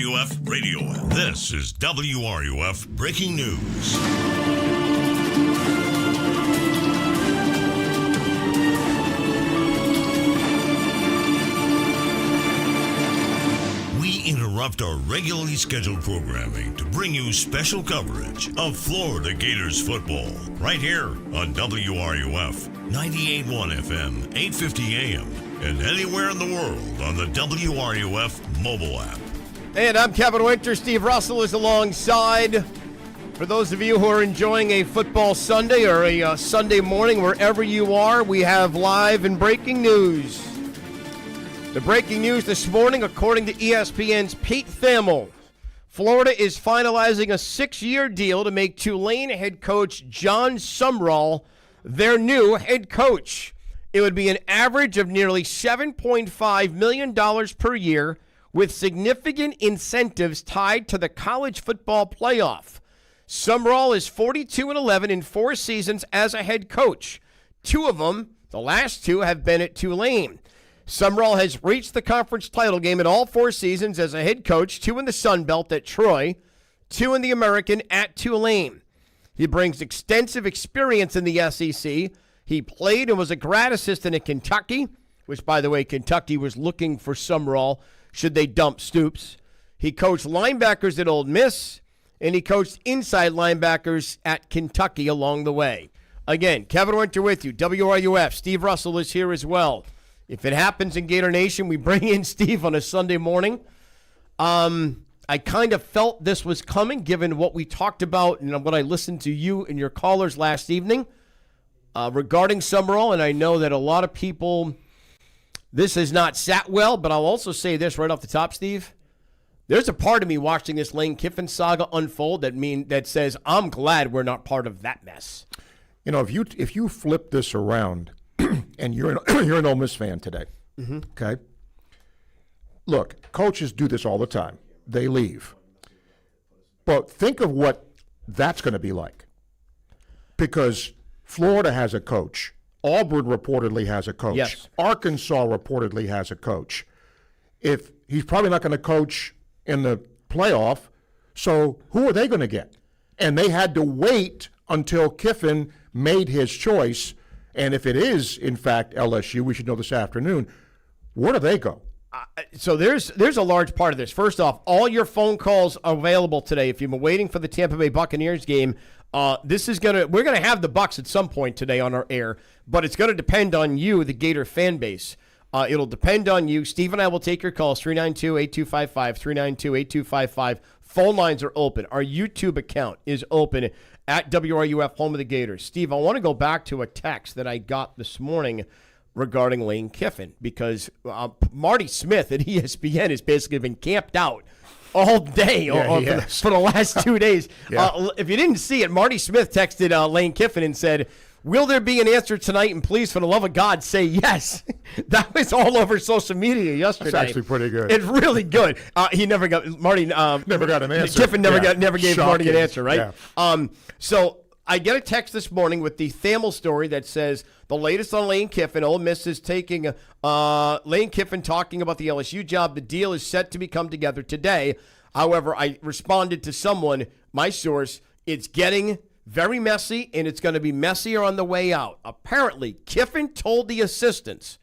WRUF Radio. This is WRUF Breaking News. We interrupt our regularly scheduled programming to bring you special coverage of Florida Gators football right here on WRUF 98.1 FM, 850 AM, and anywhere in the world on the WRUF mobile app. And I'm Kevin Winter. Steve Russell is alongside. For those of you who are enjoying a football Sunday or a Sunday morning, wherever you are, we have live and breaking news. The breaking news this morning, according to ESPN's Pete Thamel, Florida is finalizing a 6-year deal to make Tulane head coach Jon Sumrall their new head coach. It would be an average of nearly $7.5 million per year with significant incentives tied to the college football playoff. Sumrall is 42-11 in 4 seasons as a head coach. 2 of them, the last 2, have been at Tulane. Sumrall has reached the conference title game in all 4 seasons as a head coach, 2 in the Sun Belt at Troy, 2 in the American at Tulane. He brings extensive experience in the SEC. He played and was a grad assistant at Kentucky, which, by the way, Kentucky was looking for Sumrall should they dump Stoops. He coached linebackers at Ole Miss, and he coached inside linebackers at Kentucky along the way. Again, Kevin Winter with you, WRUF. Steve Russell is here as well. If it happens in Gator Nation, we bring in Steve on a Sunday morning. I kind of felt this was coming, given what we talked about and what I listened to you and your callers last evening regarding Sumrall. And I know that a lot of people, this has not sat well, but I'll also say this right off the top, Steve. There's a part of me watching this Lane Kiffin saga unfold that says, I'm glad we're not part of that mess. You know, if you flip this around, and you're an Ole Miss fan today, okay? Look, coaches do this all the time. They leave. But think of what that's going to be like. Because Florida has a coach. Auburn reportedly has a coach. Yes. Arkansas reportedly has a coach. If he's probably not going to coach in the playoff, so who are they going to get? And they had to wait until Kiffin made his choice. And if it is, in fact, LSU, we should know this afternoon, where do they go? So there's a large part of this. First off, all your phone calls are available today. If you've been waiting for the Tampa Bay Buccaneers game, we're gonna have the Bucs at some point today on our air, but it's gonna depend on you, the Gator fan base. It'll depend on you. Steve and I will take your calls, 392-8255, 392-8255. Phone lines are open. Our YouTube account is open at WRUF, home of the Gators. Steve, I want to go back to a text that I got this morning regarding Lane Kiffin, because Marty Smith at ESPN has basically been camped out all day for the last 2 days. Yeah. If you didn't see it, Marty Smith texted Lane Kiffin and said, will there be an answer tonight? And please, for the love of God, say yes. That was all over social media yesterday. That's actually pretty good. It's really good. He never got Marty. Never got an answer. Kiffin never gave Marty an answer, right? Yeah. So I get a text this morning with the Thamel story that says the latest on Lane Kiffin. Ole Miss is taking Lane Kiffin talking about the LSU job. The deal is set to become together today. However, I responded to someone, my source, it's getting very messy, and it's going to be messier on the way out. Apparently, Kiffin told the assistants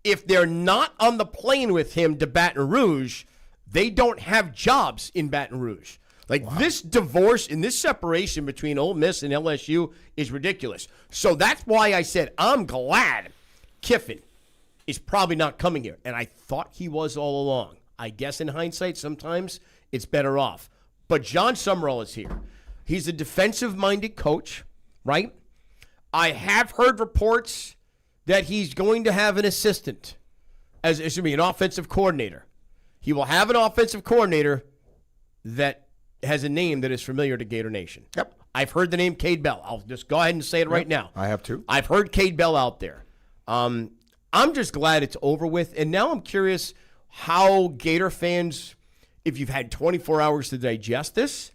if they're not on the plane with him to Baton Rouge, they don't have jobs in Baton Rouge. This divorce and this separation between Ole Miss and LSU is ridiculous. So that's why I said I'm glad Kiffin is probably not coming here. And I thought he was all along. I guess in hindsight, sometimes it's better off. But Jon Sumrall is here. He's a defensive-minded coach, right? I have heard reports that he's going to have an assistant, as it should be an offensive coordinator. He will have an offensive coordinator that has a name that is familiar to Gator Nation. Yep. I've heard the name Cade Bell. I'll just go ahead and say it right now. I have too. I've heard Cade Bell out there. I'm just glad it's over with. And now I'm curious how Gator fans, if you've had 24 hours to digest this,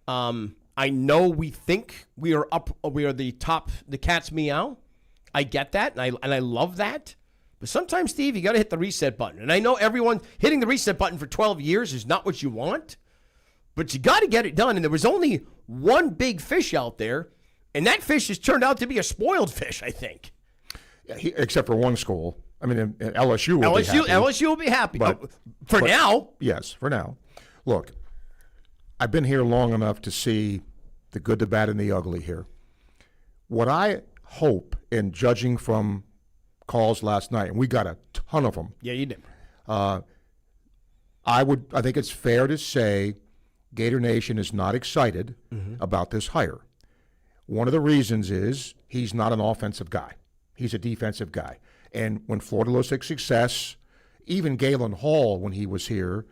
I know we think we are the top, the cat's meow. I get that, and I love that. But sometimes, Steve, you got to hit the reset button. And I know everyone hitting the reset button for 12 years is not what you want, but you got to get it done. And there was only one big fish out there, and that fish has turned out to be a spoiled fish, I think. Yeah, except for one school. I mean, LSU will be happy. LSU will be happy. But now. Yes, for now. Look, I've been here long enough to see the good, the bad, and the ugly here. What I hope, in judging from calls last night, and we got a ton of them. Yeah, you did. I think it's fair to say Gator Nation is not excited about this hire. One of the reasons is he's not an offensive guy. He's a defensive guy. And when Florida looks at success, even Galen Hall, when he was here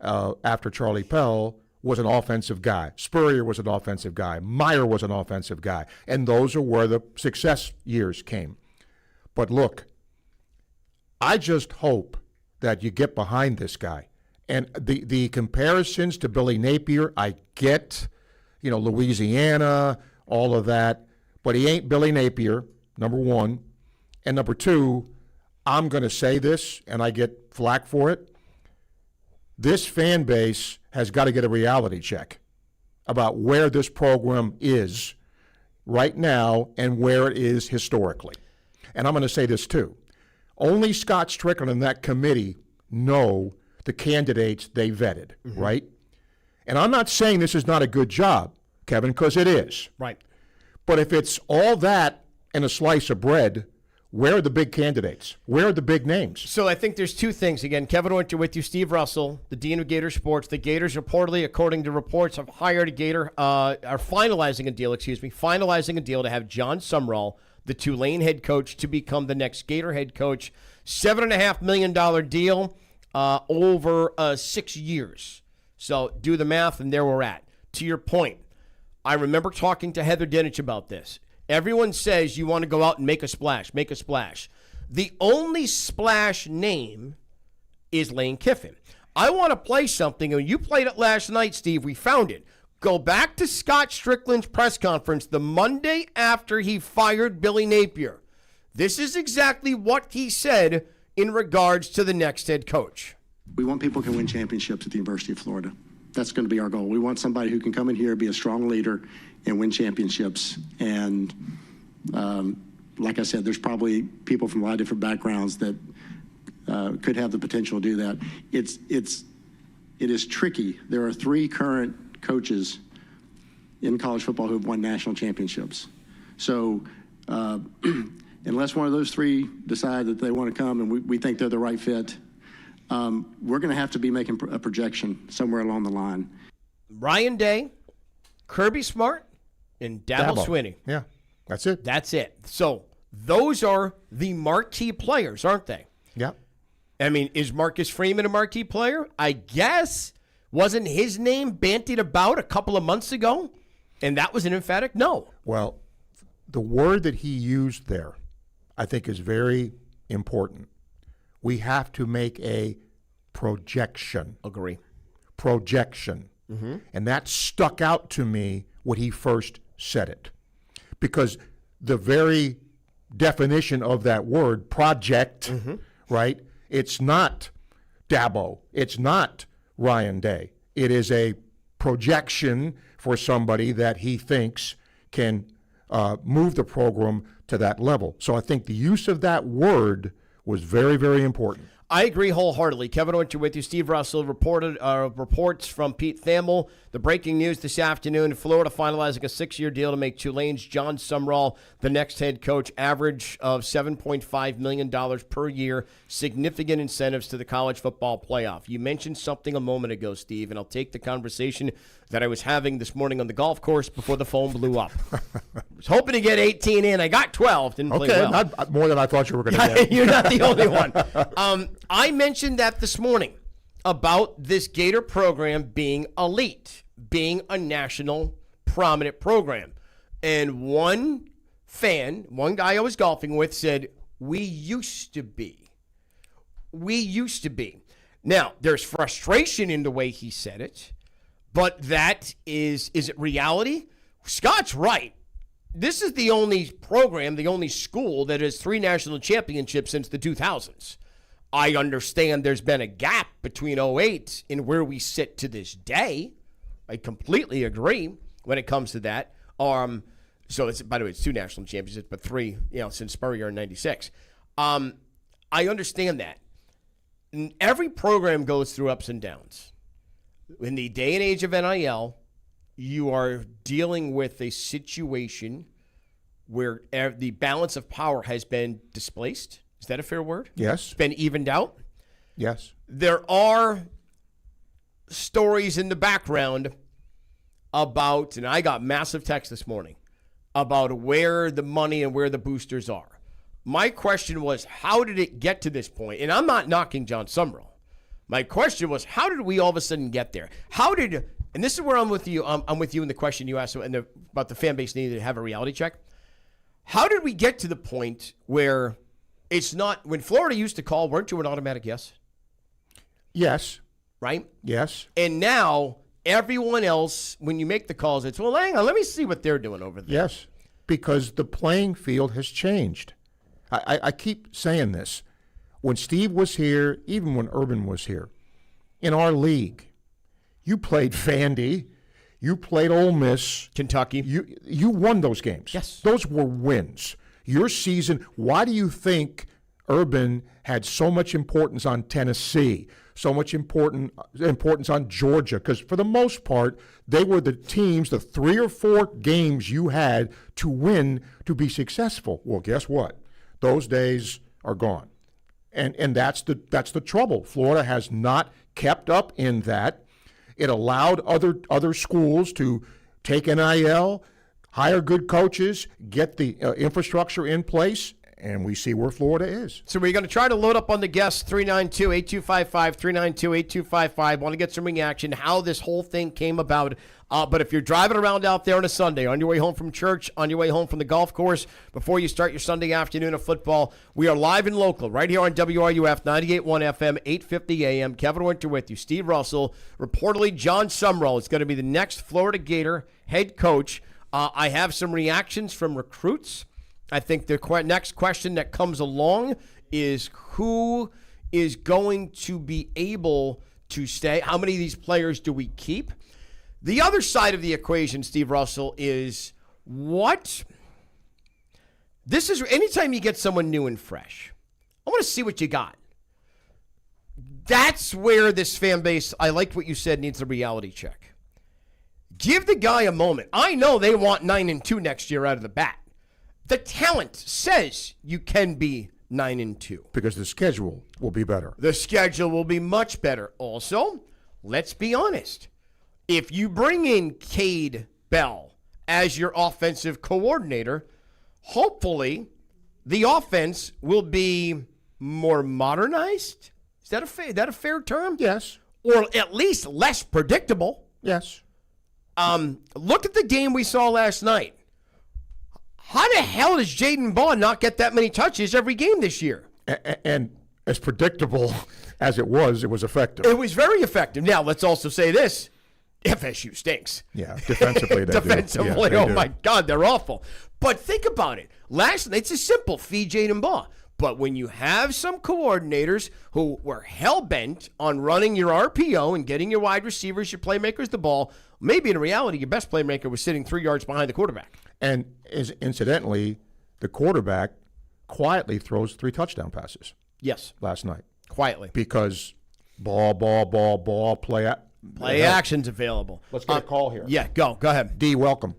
after Charlie Pell, was an offensive guy. Spurrier was an offensive guy. Meyer was an offensive guy. And those are where the success years came. But look, I just hope that you get behind this guy. And the comparisons to Billy Napier, I get, Louisiana, all of that. But he ain't Billy Napier, number one. And number two, I'm going to say this, and I get flack for it. This fan base has got to get a reality check about where this program is right now and where it is historically. And I'm going to say this too. Only Scott Strickland and that committee know the candidates they vetted, right? And I'm not saying this is not a good job, Kevin, because it is. Right. But if it's all that and a slice of bread, where are the big candidates? Where are the big names? So I think there's two things. Again, Kevin Winter with you, Steve Russell, the Dean of Gator Sports. The Gators reportedly, according to reports, have hired a Gator, are finalizing a deal to have Jon Sumrall, the Tulane head coach, to become the next Gator head coach. $7.5 million deal over 6 years. So do the math, and there we're at. To your point, I remember talking to Heather Dinich about this. Everyone says you want to go out and make a splash. The only splash name is Lane Kiffin. I want to play something, and you played it last night, Steve. We found it. Go back to Scott Strickland's press conference the Monday after he fired Billy Napier. This is exactly what he said in regards to the next head coach. We want people who can win championships at the University of Florida. That's going to be our goal. We want somebody who can come in here, be a strong leader, and win championships. And like I said, there's probably people from a lot of different backgrounds that could have the potential to do that. It is tricky. There are 3 current coaches in college football who have won national championships. So unless one of those 3 decide that they want to come and we think they're the right fit, we're going to have to be making a projection somewhere along the line. Ryan Day, Kirby Smart, and Dabo Swinney. Yeah, that's it. That's it. So those are the marquee players, aren't they? Yeah. I mean, is Marcus Freeman a marquee player? I guess. Wasn't his name bantied about a couple of months ago? And that was an emphatic no. Well, the word that he used there, I think, is very important. We have to make a projection. Agree. Projection. And that stuck out to me when he first said it. Because the very definition of that word, project, right? It's not Dabo. It's not Ryan Day. It is a projection for somebody that he thinks can move the program to that level. So I think the use of that word was very, very important. I agree wholeheartedly. Kevin Winter with you. Steve Russell reports from Pete Thamel. The breaking news this afternoon, Florida finalizing a 6-year deal to make Tulane's Jon Sumrall the next head coach. Average of $7.5 million per year. Significant incentives to the college football playoff. You mentioned something a moment ago, Steve, and I'll take the conversation that I was having this morning on the golf course before the phone blew up. I was hoping to get 18 in. I got 12. Didn't play well. Not more than I thought you were going to get. You're not the only one. I mentioned that this morning about this Gator program being elite, being a national prominent program. And one guy I was golfing with said, we used to be. Now, there's frustration in the way he said it, but that is it reality? Scott's right. this is the only program, the only school that has 3 national championships since the 2000s. I understand there's been a gap between 2008 and where we sit to this day. I completely agree when it comes to that. So it's, by the way, it's 2 national championships, but 3, since Spurrier in '96. I understand that. And every program goes through ups and downs. In the day and age of NIL, you are dealing with a situation where the balance of power has been displaced. Is that a fair word? Yes. It's been evened out? Yes. There are stories in the background about, and I got massive text this morning, about where the money and where the boosters are. My question was, how did it get to this point? And I'm not knocking Jon Sumrall. My question was, how did we all of a sudden get there? And this is where I'm with you. I'm with you in the question you asked about the fan base needing to have a reality check. How did we get to the point where it's not, when Florida used to call, weren't you an automatic yes? Yes. Right? Yes. And now everyone else, when you make the calls, it's, well, hang on, let me see what they're doing over there. Yes, because the playing field has changed. I keep saying this. When Steve was here, even when Urban was here, in our league, you played Vandy, you played Ole Miss. Kentucky. You won those games. Yes. Those were wins. Your season, why do you think Urban had so much importance on Tennessee, so much importance on Georgia? Because for the most part, they were the teams, the 3 or 4 games you had to win to be successful. Well, guess what? Those days are gone. And that's the trouble. Florida has not kept up in that. It allowed other schools to take NIL, hire good coaches, get the infrastructure in place, and we see where Florida is. So we're going to try to load up on the guests, 392-8255, 392-8255. Want to get some reaction, how this whole thing came about. But if you're driving around out there on a Sunday, on your way home from church, on your way home from the golf course, before you start your Sunday afternoon of football, we are live and local right here on WRUF 98.1 FM, 850 AM. Kevin Winter with you. Steve Russell. Reportedly, Jon Sumrall is going to be the next Florida Gator head coach. I have some reactions from recruits. I think the next question that comes along is who is going to be able to stay? How many of these players do we keep? The other side of the equation, Steve Russell, is this is anytime you get someone new and fresh, I want to see what you got. That's where this fan base, I liked what you said, needs a reality check. Give the guy a moment. I know they want 9-2 next year out of the bat. The talent says you can be 9-2. Because the schedule will be better. The schedule will be much better. Also, let's be honest. If you bring in Cade Bell as your offensive coordinator, hopefully the offense will be more modernized. Is that a fair term? Yes. Or at least less predictable. Yes. Look at the game we saw last night. How the hell does Jaden Bond not get that many touches every game this year? And as predictable as it was effective. It was very effective. Now, let's also say this. FSU stinks. Yeah, defensively they defensively, do. Yeah, my God, they're awful. But think about it. Last night, it's a simple feed Jaden Ball. But when you have some coordinators who were hell-bent on running your RPO and getting your wide receivers, your playmakers the ball, maybe in reality your best playmaker was sitting 3 yards behind the quarterback. And incidentally, the quarterback quietly throws 3 touchdown passes. Yes. Last night. Quietly. Because ball, play action's available. Let's get a call here. Yeah, go ahead. D, welcome.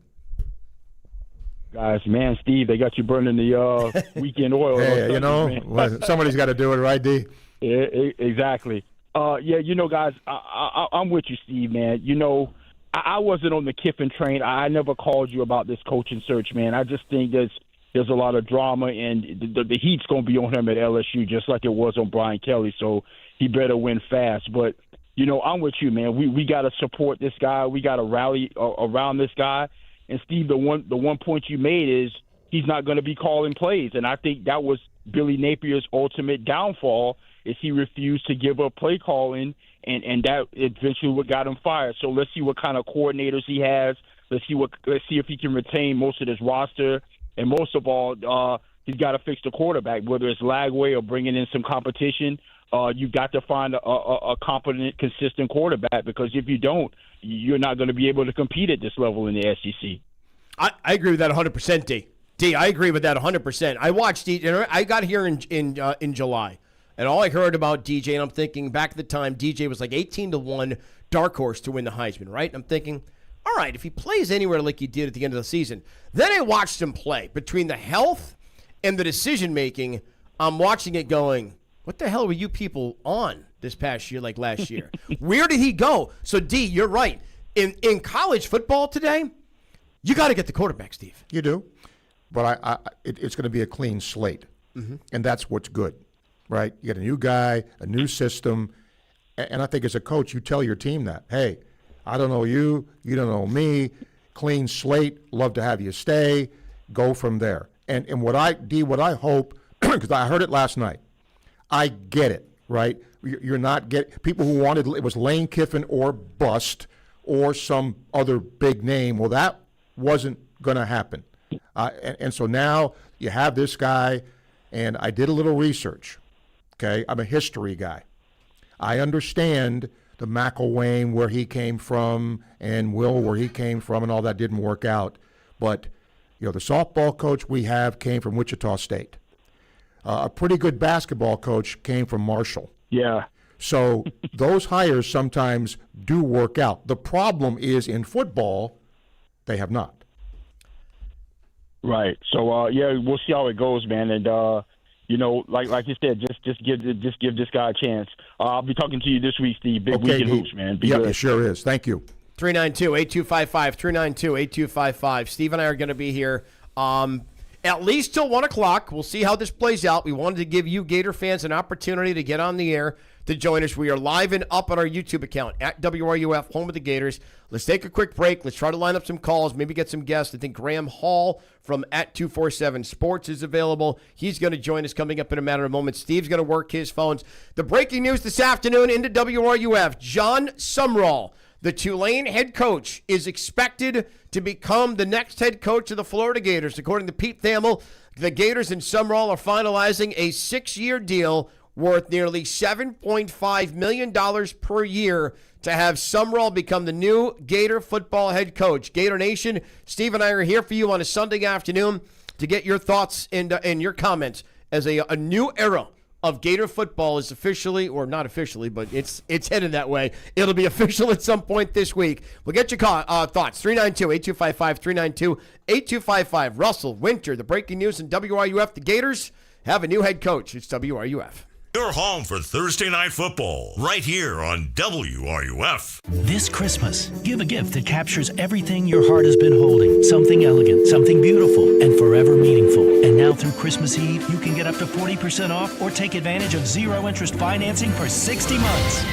Guys, man, Steve, they got you burning the weekend oil. Hey, somebody's got to do it, right, D? Yeah, exactly. Guys, I'm with you, Steve, man. I wasn't on the Kiffin train. I never called you about this coaching search, man. I just think there's a lot of drama, and the heat's going to be on him at LSU just like it was on Brian Kelly, so he better win fast. But, I'm with you, man. We got to support this guy. We got to rally around this guy. And, Steve, the one point you made is he's not going to be calling plays, and I think that was Billy Napier's ultimate downfall is he refused to give up play calling, and that eventually what got him fired. So let's see what kind of coordinators he has. Let's see if he can retain most of this roster, and most of all, he's got to fix the quarterback, whether it's Lagway or bringing in some competition. You've got to find a competent, consistent quarterback, because if you don't, you're not going to be able to compete at this level in the SEC. I agree with that 100%, D. I agree with that 100%. I watched DJ. I got here in July, and all I heard about DJ, and I'm thinking back at the time, DJ was like 18-1 dark horse to win the Heisman, right? And I'm thinking, all right, if he plays anywhere like he did at the end of the season. Then I watched him play. Between the health and the decision-making, I'm watching it going, what the hell were you people on this past year, like last year? Where did he go? So, D, you're right. In college football today, you got to get the quarterback, Steve. You do. But it's going to be a clean slate. Mm-hmm. And that's what's good, right? You get a new guy, a new system. And I think as a coach, you tell your team that, hey, I don't know you, you don't know me, clean slate, love to have you stay, go from there. And what I hope, because I heard it last night, I get it, right? You're not people who wanted, it was Lane Kiffin or bust or some other big name. Well, that wasn't going to happen. And so now you have this guy, and I did a little research, okay? I'm a history guy. I understand the McElwain, where he came from, and Will, where he came from, and all that didn't work out. But, the softball coach we have came from Wichita State. A pretty good basketball coach came from Marshall. Yeah. So those hires sometimes do work out. The problem is in football, they have not. Right. So, we'll see how it goes, man. And, like you said, just give this guy a chance. I'll be talking to you this week, Steve. Big week in hoops, man. Yeah, it sure is. Thank you. 392-8255, 392-8255. Steve and I are going to be here at least till 1 o'clock. We'll see how this plays out. We wanted to give you Gator fans an opportunity to get on the air to join us. We are live and up on our YouTube account at WRUF, home of the Gators. Let's take a quick break. Let's try to line up some calls, maybe get some guests. I think Graham Hall from @247 Sports is available. He's going to join us coming up in a matter of moments. Steve's going to work his phones. The breaking news this afternoon into WRUF, Jon Sumrall, the Tulane head coach, is expected to become the next head coach of the Florida Gators. According to Pete Thamel, the Gators and Sumrall are finalizing a 6-year deal worth nearly $7.5 million per year to have Sumrall become the new Gator football head coach. Gator Nation, Steve and I are here for you on a Sunday afternoon to get your thoughts and your comments as a new era of Gator football is officially, or not officially, but it's headed that way. It'll be official at some point this week. We'll get your thoughts. 392-8255, 392-8255. Russell, Winter, the breaking news in WRUF. The Gators have a new head coach. It's WRUF. Your home for Thursday Night Football, right here on WRUF. This Christmas, give a gift that captures everything your heart has been holding. Something elegant, something beautiful, and forever meaningful. And now through Christmas Eve, you can get up to 40% off or take advantage of zero-interest financing for 60 months.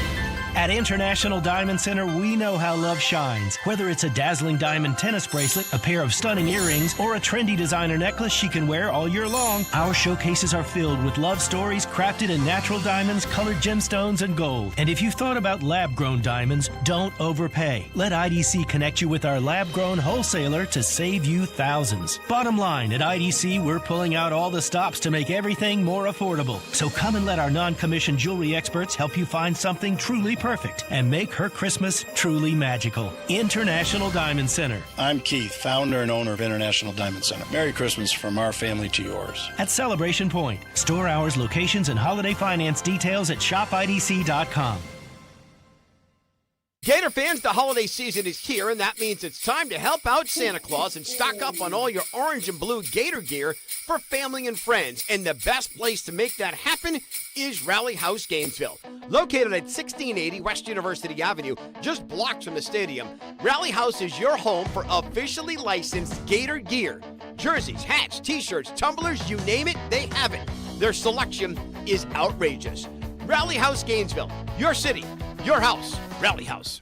At International Diamond Center, we know how love shines. Whether it's a dazzling diamond tennis bracelet, a pair of stunning earrings, or a trendy designer necklace she can wear all year long, our showcases are filled with love stories crafted in natural diamonds, colored gemstones, and gold. And if you've thought about lab-grown diamonds, don't overpay. Let IDC connect you with our lab-grown wholesaler to save you thousands. Bottom line, at IDC, we're pulling out all the stops to make everything more affordable. So come and let our non-commissioned jewelry experts help you find something truly perfect and make her Christmas truly magical. International Diamond Center. I'm Keith, founder and owner of International Diamond Center. Merry Christmas from our family to yours. At Celebration Point. Store hours, locations, and holiday finance details at shopidc.com. Gator fans, the holiday season is here, and that means it's time to help out Santa Claus and stock up on all your orange and blue Gator gear for family and friends. And the best place to make that happen is Rally House Gainesville. Located at 1680 West University Avenue, just blocks from the stadium, Rally House is your home for officially licensed Gator gear. Jerseys, hats, t-shirts, tumblers, you name it, they have it. Their selection is outrageous. Rally House Gainesville, your city, your house, Rally House.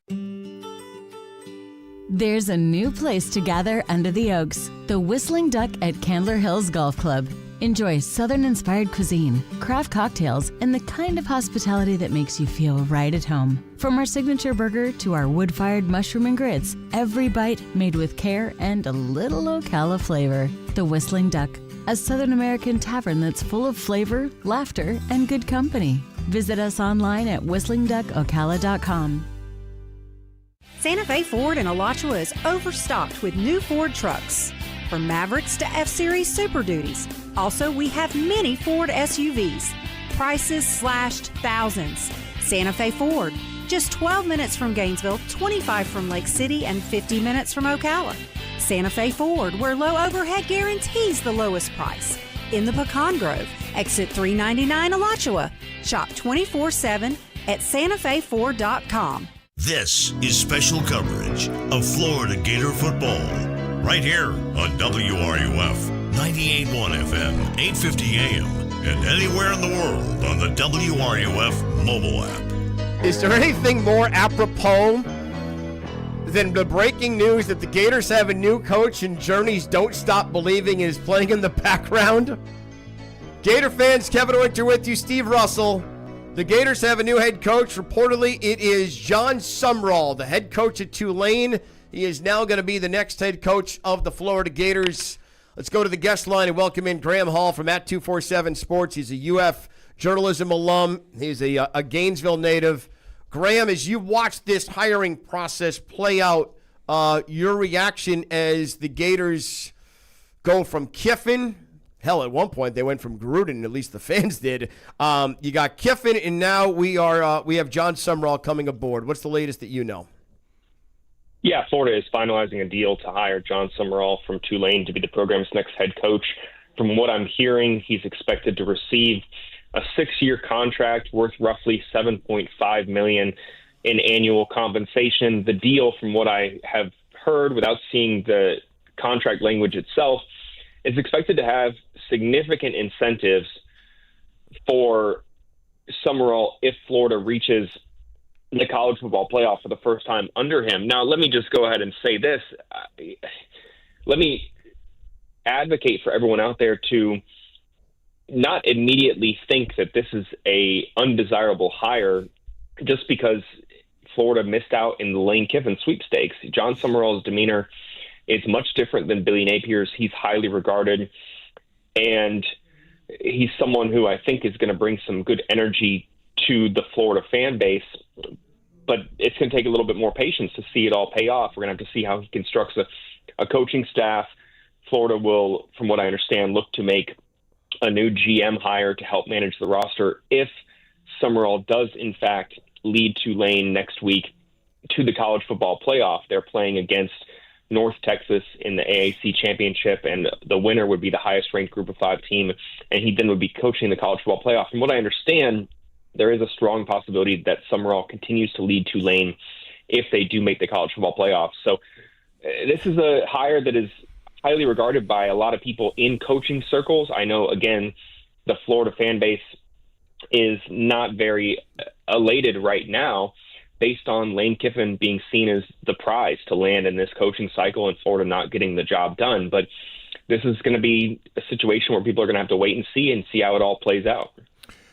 There's a new place to gather under the oaks, the Whistling Duck at Candler Hills Golf Club. Enjoy Southern-inspired cuisine, craft cocktails, and the kind of hospitality that makes you feel right at home. From our signature burger to our wood-fired mushroom and grits, every bite made with care and a little Ocala flavor. The Whistling Duck, a Southern American tavern that's full of flavor, laughter, and good company. Visit us online at whistlingduckocala.com. Santa Fe Ford in Alachua is overstocked with new Ford trucks. From Mavericks to F-Series Super Duties. Also, we have many Ford SUVs. Prices slashed thousands. Santa Fe Ford, just 12 minutes from Gainesville, 25 from Lake City, and 50 minutes from Ocala. Santa Fe Ford, where low overhead guarantees the lowest price. In the Pecan Grove, exit 399 Alachua. Shop 24/7 at santafeford.com. This is special coverage of Florida Gator football right here on WRUF 98.1 FM, 850 AM, and anywhere in the world on the WRUF mobile app. Is there anything more apropos than the breaking news that the Gators have a new coach and Journey's Don't Stop Believing is playing in the background? Gator fans, Kevin Winter with you, Steve Russell. The Gators have a new head coach. Reportedly, it is Jon Sumrall, the head coach at Tulane. He is now going to be the next head coach of the Florida Gators. Let's go to the guest line and welcome in Graham Hall from @247 Sports. He's a UF journalism alum. He's a Gainesville native. Graham, as you watched this hiring process play out, your reaction as the Gators go from Kiffin. Hell, at one point they went from Gruden, at least the fans did. You got Kiffin, and now we have Jon Sumrall coming aboard. What's the latest that you know? Yeah, Florida is finalizing a deal to hire Jon Sumrall from Tulane to be the program's next head coach. From what I'm hearing, he's expected to receive a 6-year contract worth roughly $7.5 million in annual compensation. The deal, from what I have heard without seeing the contract language itself, is expected to have significant incentives for Sumrall if Florida reaches the college football playoff for the first time under him. Now, let me just go ahead and say this. Let me advocate for everyone out there to not immediately think that this is a undesirable hire just because Florida missed out in the Lane Kiffin sweepstakes. Jon Sumrall's demeanor is much different than Billy Napier's. He's highly regarded, and he's someone who I think is going to bring some good energy to the Florida fan base, but it's going to take a little bit more patience to see it all pay off. We're going to have to see how he constructs a coaching staff. Florida will, from what I understand, look to make a new GM hire to help manage the roster if Sumrall does, in fact, lead Tulane next week to the college football playoff. They're playing against North Texas in the AAC championship, and the winner would be the highest-ranked Group of 5 team, and he then would be coaching the college football playoff. From what I understand, there is a strong possibility that Sumrall continues to lead Tulane if they do make the college football playoff. So this is a hire that is highly regarded by a lot of people in coaching circles. I know, again, the Florida fan base is not very elated right now based on Lane Kiffin being seen as the prize to land in this coaching cycle and Florida not getting the job done. But this is going to be a situation where people are going to have to wait and see how it all plays out.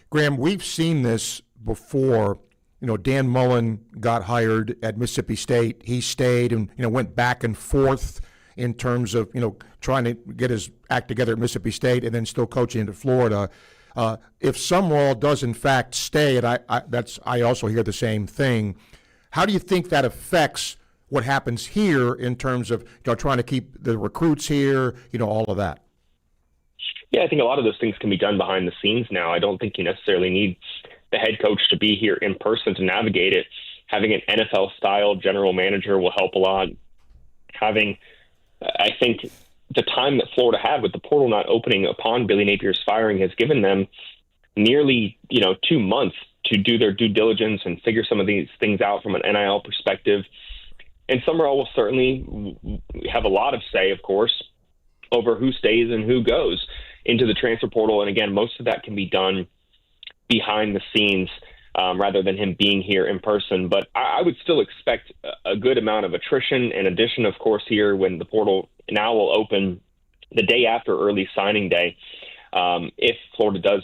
Graham, we've seen this before. You know, Dan Mullen got hired at Mississippi State. He stayed and, went back and forth in terms of, trying to get his act together at Mississippi State and then still coaching at Florida. If Sumrall does in fact stay, and I also hear the same thing, how do you think that affects what happens here in terms of trying to keep the recruits here, all of that? Yeah, I think a lot of those things can be done behind the scenes now. I don't think you necessarily need the head coach to be here in person to navigate it. Having an NFL-style general manager will help a lot. I think the time that Florida had with the portal not opening upon Billy Napier's firing has given them nearly, 2 months to do their due diligence and figure some of these things out from an NIL perspective. And Sumrall will certainly have a lot of say, of course, over who stays and who goes into the transfer portal. And again, most of that can be done behind the scenes rather than him being here in person. But I would still expect a good amount of attrition and addition, of course, here when the portal now will open the day after early signing day. if Florida does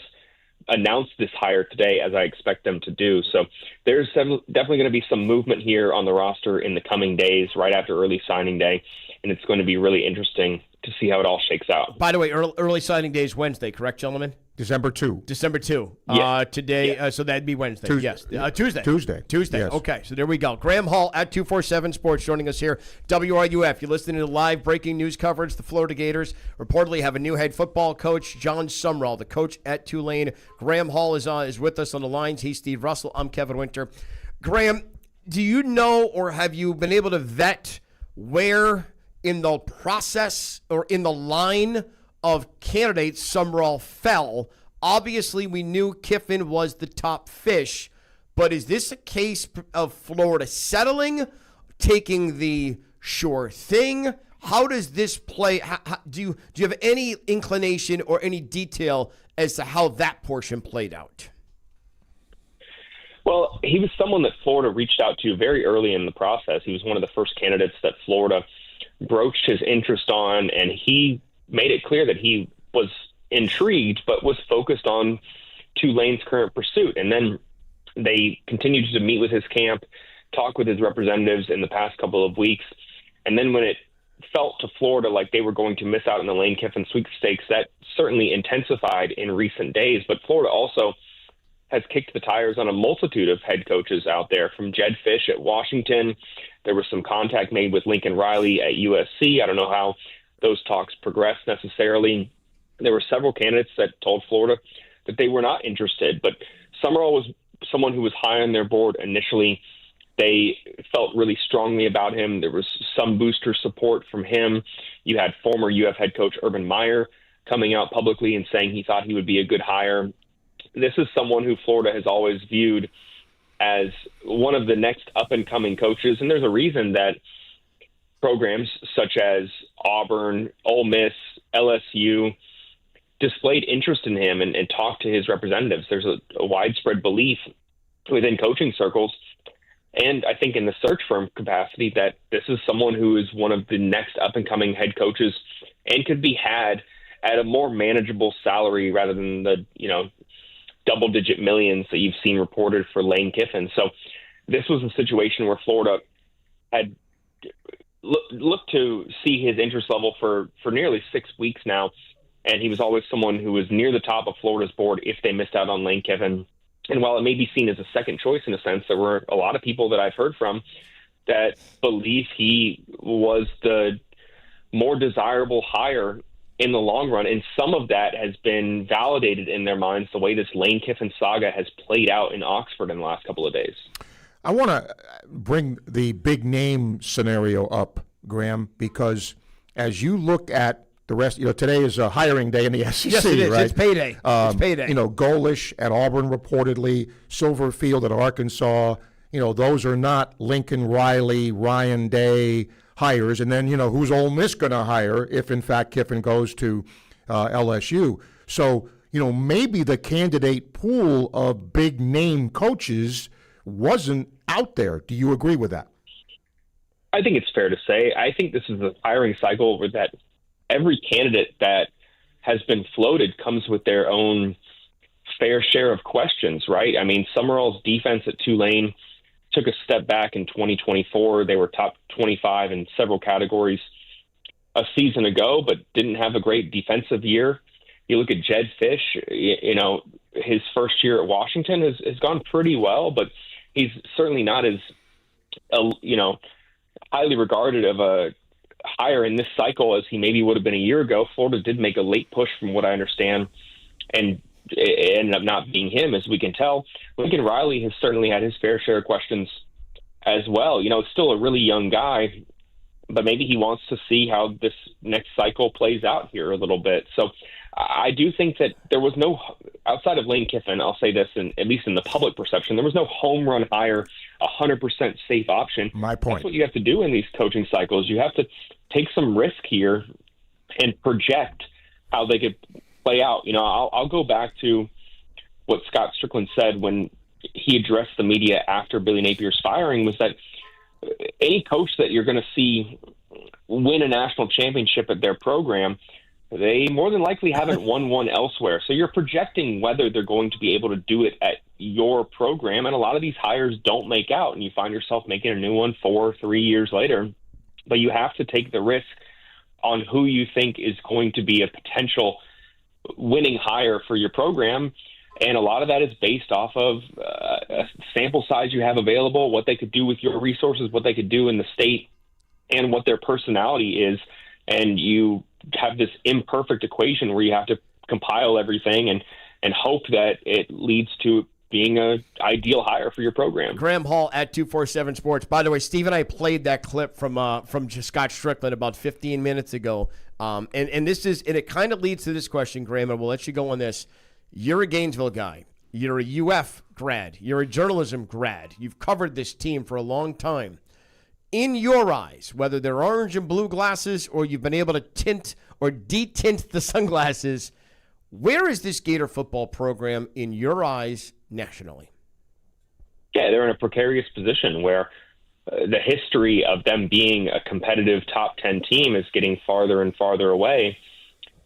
announce this hire today, as I expect them to do. So there's definitely going to be some movement here on the roster in the coming days, right after early signing day, and it's going to be really interesting to see how it all shakes out. By the way, early signing day is Wednesday, correct, gentlemen? December 2. December 2. Yes. Today, Yes. so that'd be Wednesday. Tuesday. Yes. Tuesday. Tuesday. Yes. Okay, so there we go. Graham Hall at 247 Sports joining us here. WRUF. You're listening to live breaking news coverage. The Florida Gators reportedly have a new head football coach, Jon Sumrall, the coach at Tulane. Graham Hall is with us on the lines. He's Steve Russell. I'm Kevin Winter. Graham, do you know or have you been able to vet where in the process or in the line of candidates Sumrall fell? Obviously, we knew Kiffin was the top fish, but is this a case of Florida settling, taking the sure thing? How does this play? Do you have any inclination or any detail as to how that portion played out? Well, he was someone that Florida reached out to very early in the process. He was one of the first candidates that Florida broached his interest on, and he made it clear that he was intrigued but was focused on Tulane's current pursuit. And then they continued to meet with his camp, talk with his representatives in the past couple of weeks. And then when it felt to Florida like they were going to miss out on the Lane Kiffin sweepstakes, that certainly intensified in recent days. But Florida also has kicked the tires on a multitude of head coaches out there, from Jed Fish at Washington. There was some contact made with Lincoln Riley at USC. I don't know how those talks progressed necessarily. There were several candidates that told Florida that they were not interested, but Sumrall was someone who was high on their board initially. They felt really strongly about him. There was some booster support from him. You had former UF head coach Urban Meyer coming out publicly and saying he thought he would be a good hire. This is someone who Florida has always viewed as one of the next up-and-coming coaches, and there's a reason that programs such as Auburn, Ole Miss, LSU displayed interest in him and talked to his representatives. There's a widespread belief within coaching circles, and I think in the search firm capacity, that this is someone who is one of the next up-and-coming head coaches and could be had at a more manageable salary rather than the, double-digit millions that you've seen reported for Lane Kiffin. So this was a situation where Florida had looked to see his interest level for nearly 6 weeks now, and he was always someone who was near the top of Florida's board if they missed out on Lane Kiffin. And while it may be seen as a second choice in a sense, there were a lot of people that I've heard from that believe he was the more desirable hire in the long run. And some of that has been validated in their minds, the way this Lane Kiffin saga has played out in Oxford in the last couple of days. I want to bring the big name scenario up, Graham, because as you look at the rest, today is a hiring day in the SEC, yes, it is. right? It's payday. It's payday. Golish at Auburn reportedly, Silverfield at Arkansas. Those are not Lincoln Riley, Ryan Day hires. And then, who's Ole Miss going to hire if, in fact, Kiffin goes to LSU? So, maybe the candidate pool of big name coaches wasn't out there. Do you agree with that? I think it's fair to say. I think this is a hiring cycle where that every candidate that has been floated comes with their own fair share of questions, right? I mean, Sumrall's defense at Tulane took a step back in 2024. They were top 25 in several categories a season ago, but didn't have a great defensive year. You look at Jed Fish, his first year at Washington has gone pretty well, but he's certainly not as, highly regarded of a hire in this cycle as he maybe would have been a year ago. Florida did make a late push from what I understand, and it ended up not being him, as we can tell. Lincoln Riley has certainly had his fair share of questions as well. Still a really young guy, but maybe he wants to see how this next cycle plays out here a little bit. So I do think that there was no, outside of Lane Kiffin, I'll say this, at least in the public perception, there was no home run hire, 100% safe option. My point. That's what you have to do in these coaching cycles. You have to take some risk here and project how they could play out. I'll go back to what Scott Strickland said when he addressed the media after Billy Napier's firing, was that any coach that you're going to see win a national championship at their program they more than likely haven't won one elsewhere. So you're projecting whether they're going to be able to do it at your program, and a lot of these hires don't make out, and you find yourself making a new one 4 or 3 years later. But you have to take the risk on who you think is going to be a potential winning hire for your program. And a lot of that is based off of a sample size you have available, what they could do with your resources, what they could do in the state, and what their personality is. And you have this imperfect equation where you have to compile everything and hope that it leads to being an ideal hire for your program. Graham Hall at 247 Sports. By the way, Steve and I played that clip from Scott Strickland about 15 minutes ago. And it kind of leads to this question, Graham, and we'll let you go on this. You're a Gainesville guy. You're a UF grad. You're a journalism grad. You've covered this team for a long time. In your eyes, whether they're orange and blue glasses or you've been able to tint or detint the sunglasses, where is this Gator football program in your eyes nationally? Yeah, they're in a precarious position where the history of them being a competitive top 10 team is getting farther and farther away.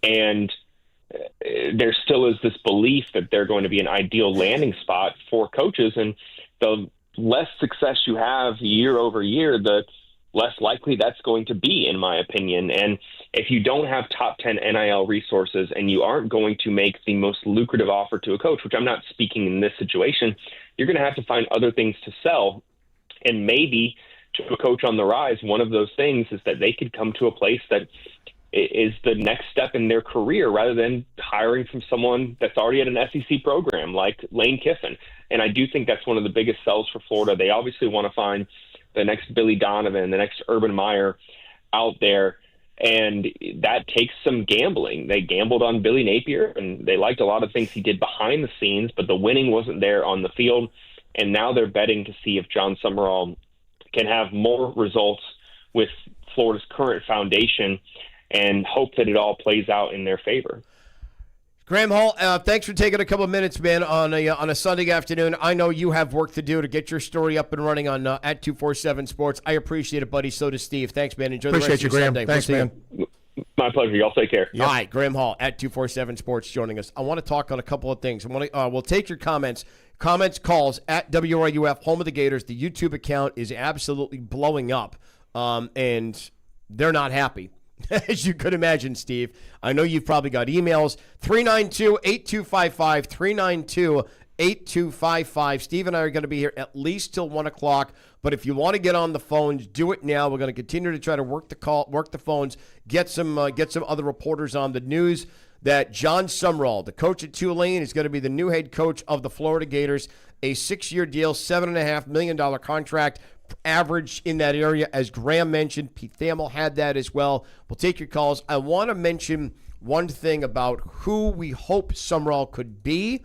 And there still is this belief that they're going to be an ideal landing spot for coaches. And the less success you have year over year, the less likely that's going to be, in my opinion. And if you don't have top 10 NIL resources and you aren't going to make the most lucrative offer to a coach, which I'm not speaking in this situation, you're going to have to find other things to sell. And maybe to a coach on the rise, one of those things is that they could come to a place that is the next step in their career rather than hiring from someone that's already at an SEC program like Lane Kiffin. And I do think that's one of the biggest sells for Florida. They obviously want to find the next Billy Donovan, the next Urban Meyer out there. And that takes some gambling. They gambled on Billy Napier, and they liked a lot of things he did behind the scenes, but the winning wasn't there on the field. And now they're betting to see if Jon Sumrall can have more results with Florida's current foundation and hope that it all plays out in their favor. Graham Hall, thanks for taking a couple of minutes, man, on a Sunday afternoon. I know you have work to do to get your story up and running on at 247 Sports. I appreciate it, buddy. So does Steve. Thanks, man. Enjoy the rest of your Graham. Sunday. Thanks, man. My pleasure. Y'all take care. Yep. All right, Graham Hall at 247 Sports joining us. I want to talk on a couple of things. We'll take your comments, calls at WRUF, home of the Gators. The YouTube account is absolutely blowing up, and they're not happy. As you could imagine, Steve. I know you've probably got emails. 392-8255, 392-8255. Steve and I are going to be here at least till 1 o'clock. But if you want to get on the phones, do it now. We're going to continue to try to work the phones, get some other reporters on the news that Jon Sumrall, the coach at Tulane, is going to be the new head coach of the Florida Gators. A 6-year deal, $7.5 million contract. Average in that area, as Graham mentioned. Pete Thamel had that as well. We'll take your calls. I want to mention one thing about who we hope Sumrall could be.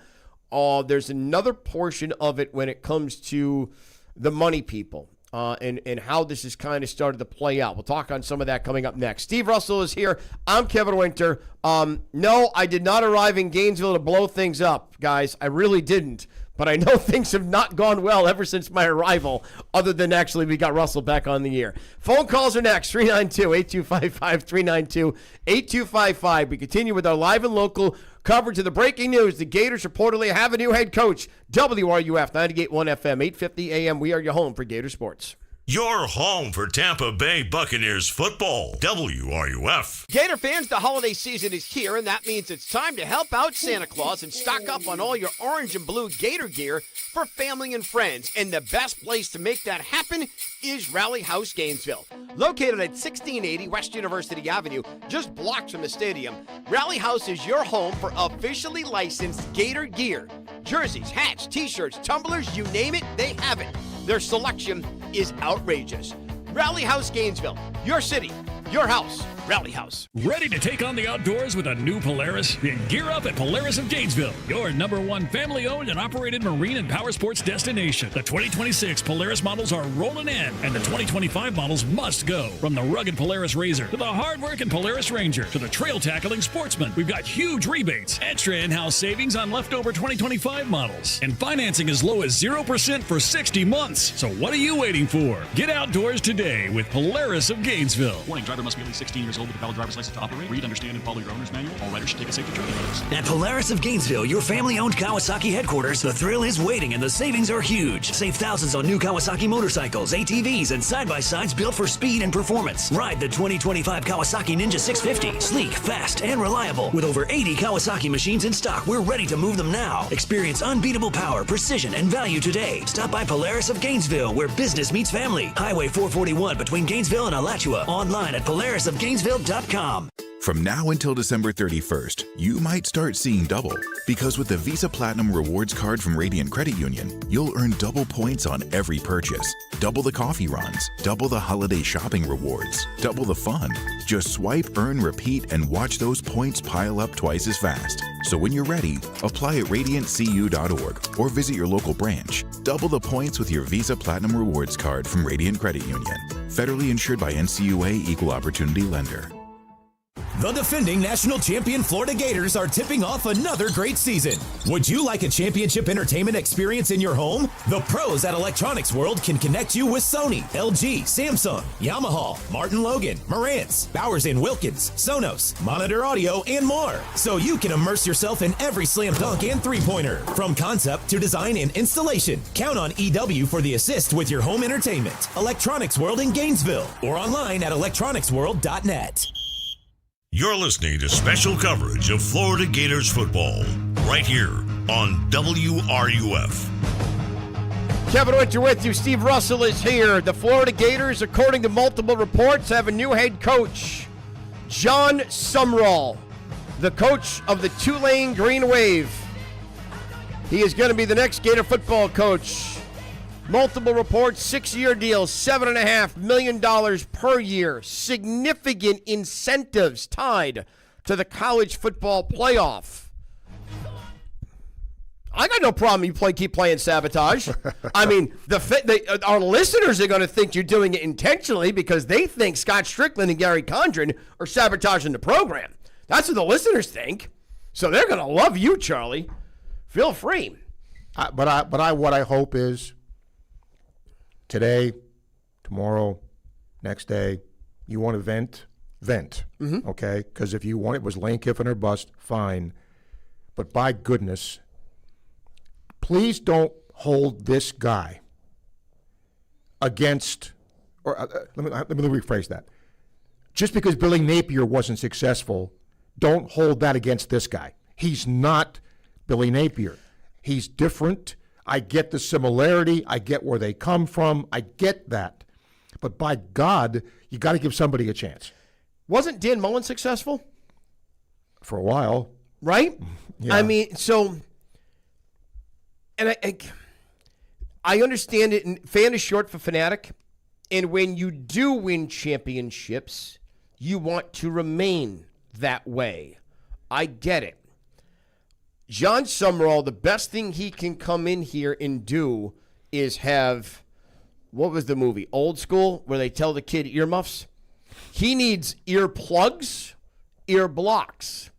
There's another portion of it when it comes to the money people and how this has kind of started to play out. We'll talk on some of that coming up next. Steve Russell is here. I'm Kevin Winter. No, I did not arrive in Gainesville to blow things up, guys. I really didn't. But I know things have not gone well ever since my arrival, other than actually we got Russell back on the air. Phone calls are next, 392-8255, 392-8255. We continue with our live and local coverage of the breaking news. The Gators reportedly have a new head coach. WRUF 98.1 FM, 850 AM. We are your home for Gator Sports. Your home for Tampa Bay Buccaneers football. WRUF. Gator fans, the holiday season is here, and that means it's time to help out Santa Claus and stock up on all your orange and blue Gator gear for family and friends. And the best place to make that happen is Rally House Gainesville. Located at 1680 West University Avenue, just blocks from the stadium, Rally House is your home for officially licensed Gator gear. Jerseys, hats, t-shirts, tumblers, you name it, they have it. Their selection is outrageous. Rally House Gainesville, your city, your house. Rally House. Ready to take on the outdoors with a new Polaris? Then gear up at Polaris of Gainesville, your #1 family-owned and operated marine and power sports destination. The 2026 Polaris models are rolling in, and the 2025 models must go. From the rugged Polaris RZR to the hard-working Polaris Ranger to the trail-tackling Sportsman, we've got huge rebates, extra in-house savings on leftover 2025 models, and financing as low as 0% for 60 months. So what are you waiting for? Get outdoors today with Polaris of Gainesville. Warning, driver must be at least 16 years is old with a valid driver's license to operate. Read, understand, and follow your owner's manual. All riders should take a safety training course. At Polaris of Gainesville, your family-owned Kawasaki headquarters, the thrill is waiting and the savings are huge. Save thousands on new Kawasaki motorcycles, ATVs, and side-by-sides built for speed and performance. Ride the 2025 Kawasaki Ninja 650. Sleek, fast, and reliable. With over 80 Kawasaki machines in stock, we're ready to move them now. Experience unbeatable power, precision, and value today. Stop by Polaris of Gainesville, where business meets family. Highway 441 between Gainesville and Alachua. Online at polarisofgainesville.com. From now until December 31st, you might start seeing double. Because with the Visa Platinum Rewards card from Radiant Credit Union, you'll earn double points on every purchase. Double the coffee runs, double the holiday shopping rewards, double the fun. Just swipe, earn, repeat, and watch those points pile up twice as fast. So when you're ready, apply at radiantcu.org or visit your local branch. Double the points with your Visa Platinum Rewards card from Radiant Credit Union. Federally insured by NCUA Equal Opportunity Lender. The defending national champion Florida Gators are tipping off another great season. Would you like a championship entertainment experience in your home? The pros at Electronics World can connect you with Sony, LG, Samsung, Yamaha, Martin Logan, Marantz, Bowers & Wilkins, Sonos, Monitor Audio, and more. So you can immerse yourself in every slam dunk and three-pointer. From concept to design and installation, count on EW for the assist with your home entertainment. Electronics World in Gainesville or online at electronicsworld.net. You're listening to special coverage of Florida Gators football right here on WRUF. Kevin Winter with you. Steve Russell is here. The Florida Gators, according to multiple reports, have a new head coach, Jon Sumrall, the coach of the Tulane Green Wave. He is going to be the next Gator football coach. Multiple reports, 6-year deal, $7.5 million per year. Significant incentives tied to the college football playoff. I got no problem you keep playing sabotage. I mean, our listeners are going to think you're doing it intentionally because they think Scott Strickland and Gary Condren are sabotaging the program. That's what the listeners think. So they're going to love you, Charlie. Feel free. What I hope is, today, tomorrow, next day, you want to vent, Mm-hmm. okay? Because if you want, it was Lane Kiffin or bust, fine. But by goodness, please don't hold this guy against, or let me rephrase that. Just because Billy Napier wasn't successful, don't hold that against this guy. He's not Billy Napier. He's different. I get the similarity. I get where they come from. I get that. But by God, you got to give somebody a chance. Wasn't Dan Mullen successful? For a while. Right? Yeah. I mean, so, and I understand it. And fan is short for fanatic. And when you do win championships, you want to remain that way. I get it. Jon Sumrall, the best thing he can come in here and do is have, what was the movie, Old School, where they tell the kid earmuffs? He needs earplugs, ear blocks.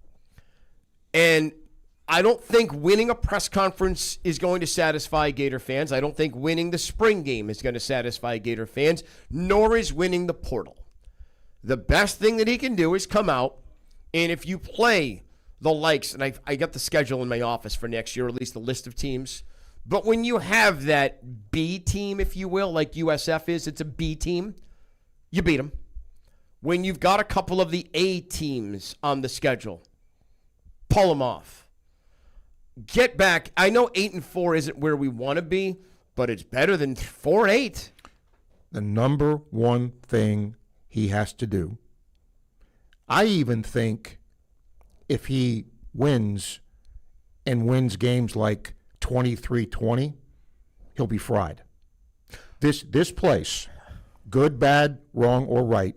And I don't think winning a press conference is going to satisfy Gator fans. I don't think winning the spring game is going to satisfy Gator fans, nor is winning the portal. The best thing that he can do is come out, and if you play the likes, and I got the schedule in my office for next year, or at least the list of teams. But when you have that B team, if you will, like USF is, it's a B team, you beat them. When you've got a couple of the A teams on the schedule, pull them off. Get back. I know 8-4 isn't where we want to be, but it's better than 4-8. The number one thing he has to do, I even think, if he wins and wins games like 23-20, he'll be fried. This place, good, bad, wrong, or right,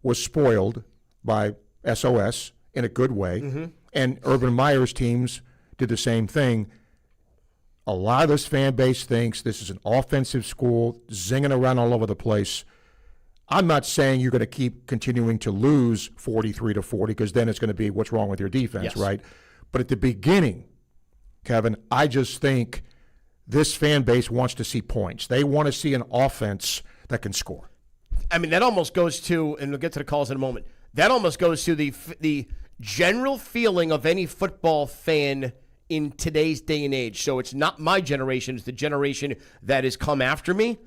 was spoiled by SOS in a good way, Mm-hmm. and Urban Meyer's teams did the same thing. A lot of this fan base thinks this is an offensive school, zinging around all over the place. I'm not saying you're going to keep continuing to lose 43-40 because then it's going to be what's wrong with your defense, yes. right? But at the beginning, Kevin, I just think this fan base wants to see points. They want to see an offense that can score. I mean, that almost goes to, and we'll get to the calls in a moment, That almost goes to the general feeling of any football fan in today's day and age. So it's not my generation, it's the generation that has come after me.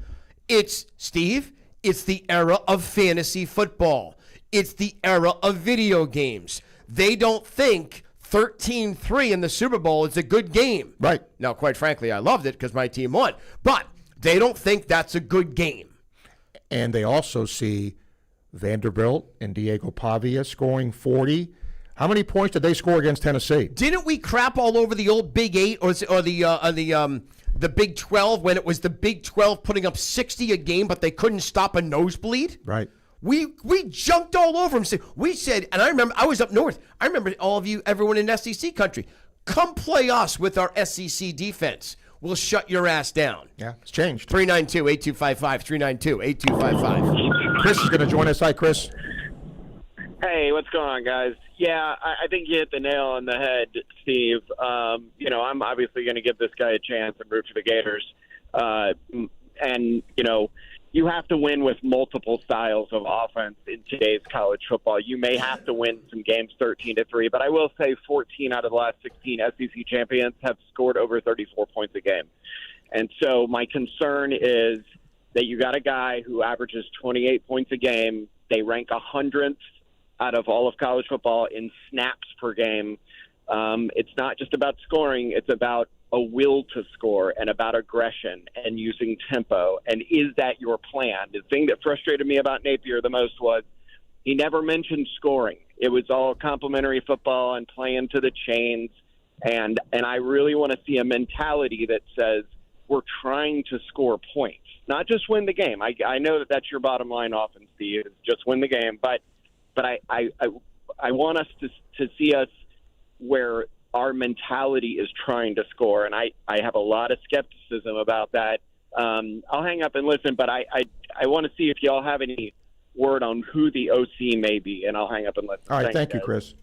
It's, Steve, it's the era of fantasy football. It's the era of video games. They don't think 13-3 in the Super Bowl is a good game. Right. Now, quite frankly, I loved it because my team won. But they don't think that's a good game. And they also see Vanderbilt and Diego Pavia scoring 40. How many points did they score against Tennessee? Didn't we crap all over the old Big 8 or the Big 12 when it was the Big 12 putting up 60 a game, but they couldn't stop a nosebleed? Right. We jumped all over them. We said, and I remember, I was up north. I remember all of you, everyone in SEC country, come play us with our SEC defense. We'll shut your ass down. Yeah, it's changed. 392-8255, 392-8255. Chris is going to join us. Hi, Chris. Hey, what's going on, guys? Yeah, I think you hit the nail on the head, Steve. I'm obviously going to give this guy a chance and root for the Gators. You have to win with multiple styles of offense in today's college football. You may have to win some games 13-3, but I will say 14 out of the last 16 SEC champions have scored over 34 points a game. And so my concern is that you got a guy who averages 28 points a game. They rank 100th out of all of college football in snaps per game. It's not just about scoring. It's about a will to score and about aggression and using tempo. And is that your plan? The thing that frustrated me about Napier the most was he never mentioned scoring. It was all complimentary football and playing to the chains. And I really want to see a mentality that says we're trying to score points, not just win the game. I know that that's your bottom line offense, Steve, is just win the game. But I want us to see us where our mentality is trying to score, and I have a lot of skepticism about that. I'll hang up and listen, but I want to see if y'all have any word on who the OC may be, and I'll hang up and listen. All right, thank you, Chris.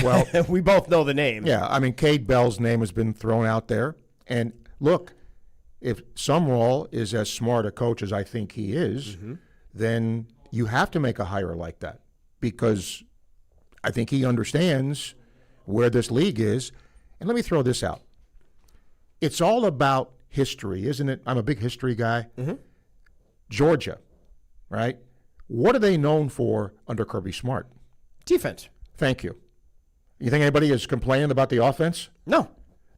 Well, we both know the name. Yeah, I mean, Cade Bell's name has been thrown out there, and look, if Sumrall is as smart a coach as I think he is, then you have to make a hire like that because I think he understands where this league is. And let me throw this out. It's all about history, isn't it? I'm a big history guy. Georgia, right? What are they known for under Kirby Smart? Defense. Thank you. You think anybody is complaining about the offense? No.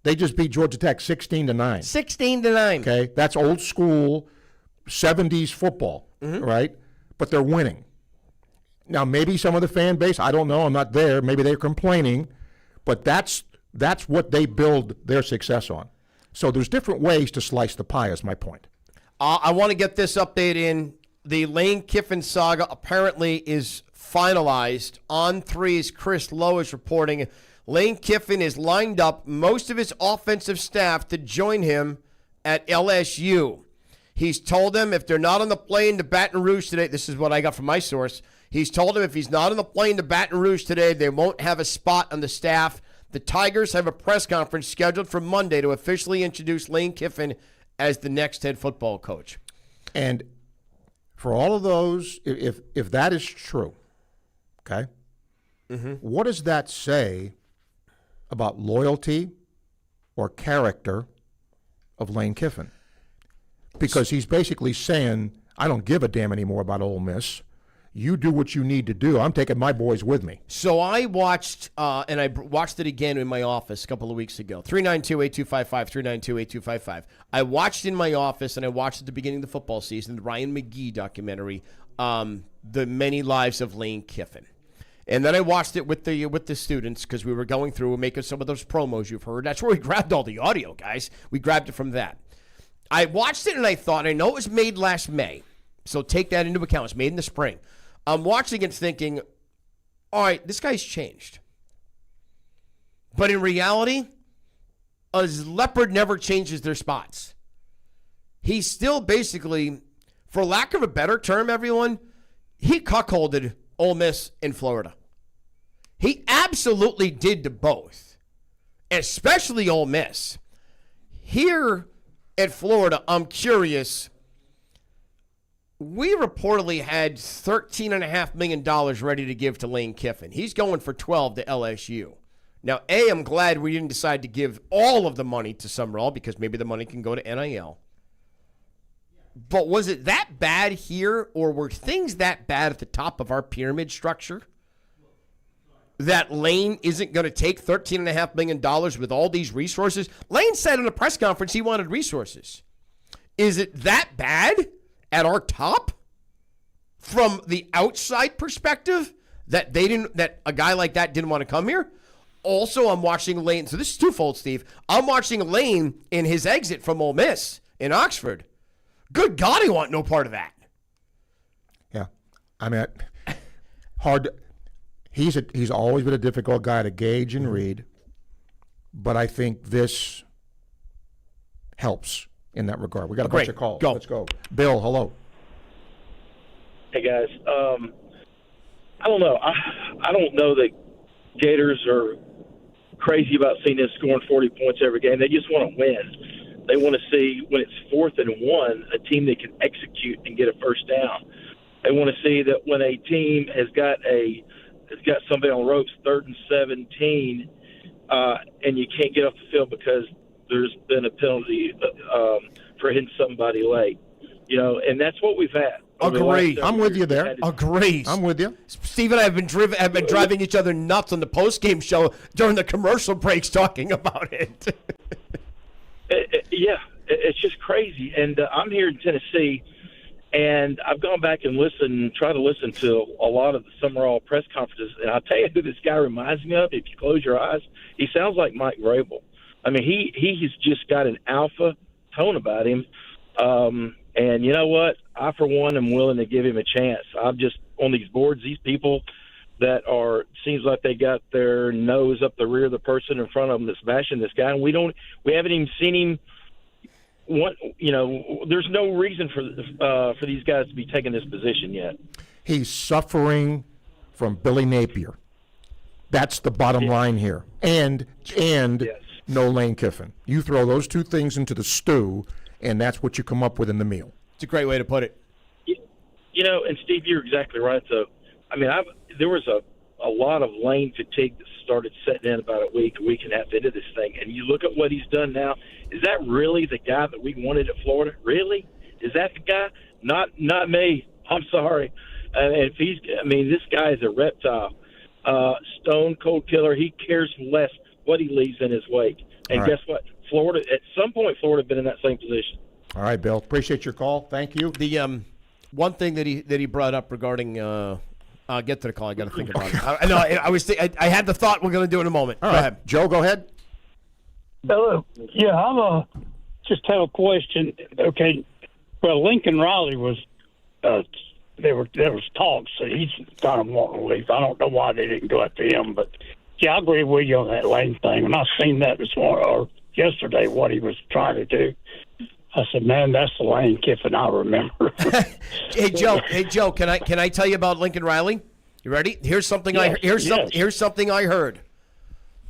They just beat Georgia Tech 16-9. 16-9. Okay, that's old school 70s football, right? But they're winning. Now, maybe some of the fan base, I don't know, I'm not there, maybe they're complaining, but that's what they build their success on. So there's different ways to slice the pie, is my point. I want to get this update in. The Lane Kiffin saga apparently is finalized. On 3's Chris Lowe is reporting Lane Kiffin is lined up most of his offensive staff to join him at LSU. He's told them if they're not on the plane to Baton Rouge today, this is what I got from my source, he's told them if he's not on the plane to Baton Rouge today, they won't have a spot on the staff. The Tigers have a press conference scheduled for Monday to officially introduce Lane Kiffin as the next head football coach. And for all of those, if that is true, okay, what does that say about loyalty or character of Lane Kiffin? Because he's basically saying, I don't give a damn anymore about Ole Miss. You do what you need to do. I'm taking my boys with me. So I watched, and I watched it again in my office a couple of weeks ago. 392-8255, 392-8255. I watched in my office, and I watched at the beginning of the football season, the Ryan McGee documentary, The Many Lives of Lane Kiffin. And then I watched it with the students because we were going through and making some of those promos you've heard. That's where we grabbed all the audio, guys. We grabbed it from that. I watched it and I thought, I know it was made last May, so take that into account. It's made in the spring. I'm watching it thinking, all right, this guy's changed. But in reality, a leopard never changes their spots. He's still basically, for lack of a better term, everyone, he cuckolded Ole Miss in Florida. He absolutely did to both, especially Ole Miss. Here at Florida, I'm curious, we reportedly had $13.5 million ready to give to Lane Kiffin. He's going for 12 to LSU. Now, I'm glad we didn't decide to give all of the money to Sumrall because maybe the money can go to NIL. But was it that bad here, or were things that bad at the top of our pyramid structure that Lane isn't going to take $13.5 million with all these resources? Lane said in a press conference he wanted resources. Is it that bad at our top from the outside perspective that a guy like that didn't want to come here? Also, I'm watching Lane. So this is twofold, Steve. I'm watching Lane in his exit from Ole Miss in Oxford. Good God, I want no part of that. Yeah. I mean, hard. He's always been a difficult guy to gauge and read, but I think this helps in that regard. We got a bunch of calls. Go. Let's go. Bill, hello. Hey, guys. I don't know. I don't know that Gators are crazy about seeing us scoring 40 points every game. They just want to win. They want to see, when it's 4th and 1, a team that can execute and get a first down. They want to see that when a team has got somebody on ropes, 3rd and 17, and you can't get off the field because there's been a penalty for hitting somebody late. And that's what we've had. Agreed. I'm with you there. Agreed. I'm with you. Steve and I have been driving each other nuts on the post-game show during the commercial breaks talking about it. It's just crazy. And I'm here in Tennessee, and I've gone back and try to listen to a lot of the Sumrall press conferences. And I'll tell you who this guy reminds me of. If you close your eyes, he sounds like Mike Vrabel. I mean, he's just got an alpha tone about him. And you know what? I, for one, am willing to give him a chance. I'm just on these boards, these people that seems like they got their nose up the rear of the person in front of them that's bashing this guy. And we haven't even seen him. There's no reason for these guys to be taking this position yet. He's suffering from Billy Napier. That's the bottom line here. And yes. No Lane Kiffin. You throw those two things into the stew, and that's what you come up with in the meal. It's a great way to put it. And Steve, you're exactly right. So, I mean, there was a lot of Lane fatigue that started setting in about a week and a half into this thing. And you look at what he's done now. Is that really the guy that we wanted at Florida? Really? Is that the guy? Not me. I'm sorry. And this guy is a reptile. Stone cold killer. He cares less what he leaves in his wake. And guess what? Florida, at some point, Florida been in that same position. All right, Bill. Appreciate your call. Thank you. The one thing that he brought up regarding I'll get to the call. I got to think about it. I had the thought. We're going to do it in a moment. All right. Ahead. Joe, go ahead. Hello. Yeah, just have a question. Okay. Well, Lincoln Riley was there was talks. So he's kind of wanting to leave. I don't know why they didn't go after him, but yeah, I agree with you on that Lane thing. When I seen that this morning or yesterday, what he was trying to do, I said, "Man, that's the Lane Kiffin I remember." Hey Joe, can I tell you about Lincoln Riley? You ready? Here's something here's something I heard.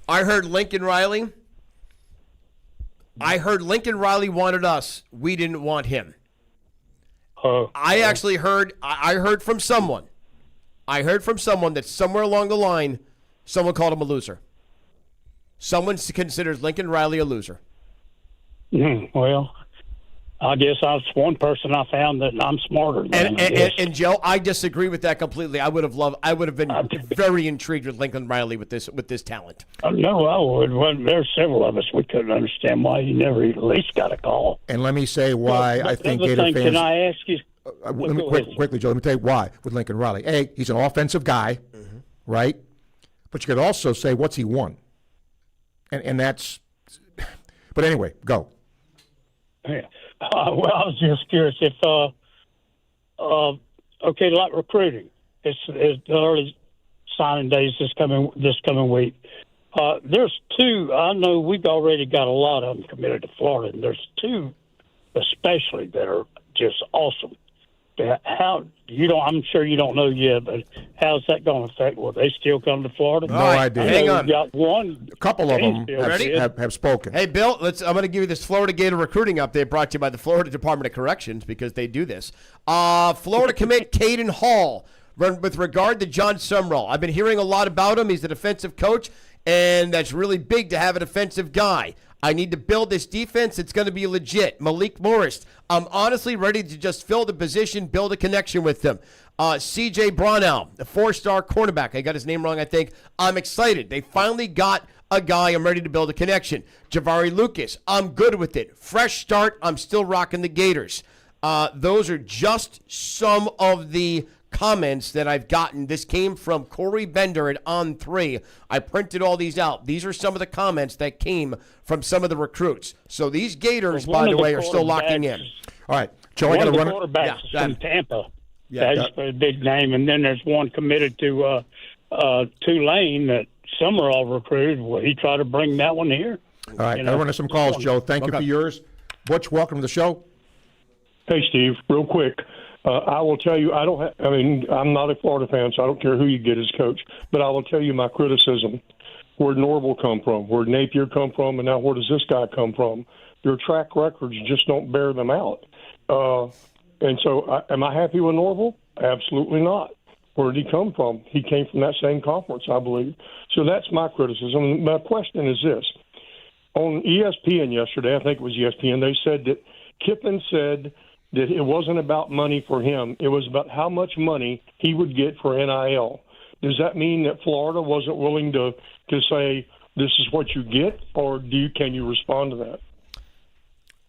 I heard Lincoln Riley wanted us. We didn't want him. I actually heard. I heard from someone. That somewhere along the line, someone called him a loser. Someone considers Lincoln Riley a loser. Well, I guess I was one person I found that I'm smarter than. And Joe, I disagree with that completely. I would have been very intrigued with Lincoln Riley with this talent. No, I would. Well, there's several of us we couldn't understand why he never at least got a call. And let me say why I think Gator fans. Can I ask you? Quickly, Joe. Let me tell you why with Lincoln Riley. A, he's an offensive guy, right? But you could also say what's he won, and that's. But anyway, go. Yeah. Well, I was just curious if, like recruiting, it's the early signing days this coming week. There's two. I know we've already got a lot of them committed to Florida, and there's two especially that are just awesome. how you don't? I'm sure you don't know yet, but how's that going to affect? Will they still come to Florida? No idea. Hang on. Got one. A couple of them have spoken. Hey, Bill, I'm going to give you this Florida Gator recruiting update brought to you by the Florida Department of Corrections because they do this. Florida commit Caden Hall. With regard to Jon Sumrall, I've been hearing a lot about him. He's the defensive coach, and that's really big to have a defensive guy. I need to build this defense. It's going to be legit. Malik Morris, I'm honestly ready to just fill the position, build a connection with them. C.J. Brownell, the 4-star cornerback. I got his name wrong, I think. I'm excited. They finally got a guy. I'm ready to build a connection. Javari Lucas, I'm good with it. Fresh start. I'm still rocking the Gators. Those are just some of the comments that I've gotten. This came from Corey Bender at On3. I printed all these out. These are some of the comments that came from some of the recruits. So these Gators, by the way, are still locking in. All right, Joe, I got to run. One of the quarterbacks from Tampa. That's a big name. And then there's one committed to Tulane that Sumrall recruited. Will he try to bring that one here? All right, I run some calls, Joe. Thank you for yours. Butch, welcome to the show. Hey, Steve, real quick. I will tell you, I'm not a Florida fan, so I don't care who you get as coach. But I will tell you my criticism. Where'd Norville come from? Where'd Napier come from? And now where does this guy come from? Their track records just don't bear them out. And so am I happy with Norville? Absolutely not. Where did he come from? He came from that same conference, I believe. So that's my criticism. My question is this. On ESPN yesterday, I think it was ESPN, they said that Kiffin said that it wasn't about money for him. It was about how much money he would get for NIL. Does that mean that Florida wasn't willing to say this is what you get, or can you respond to that?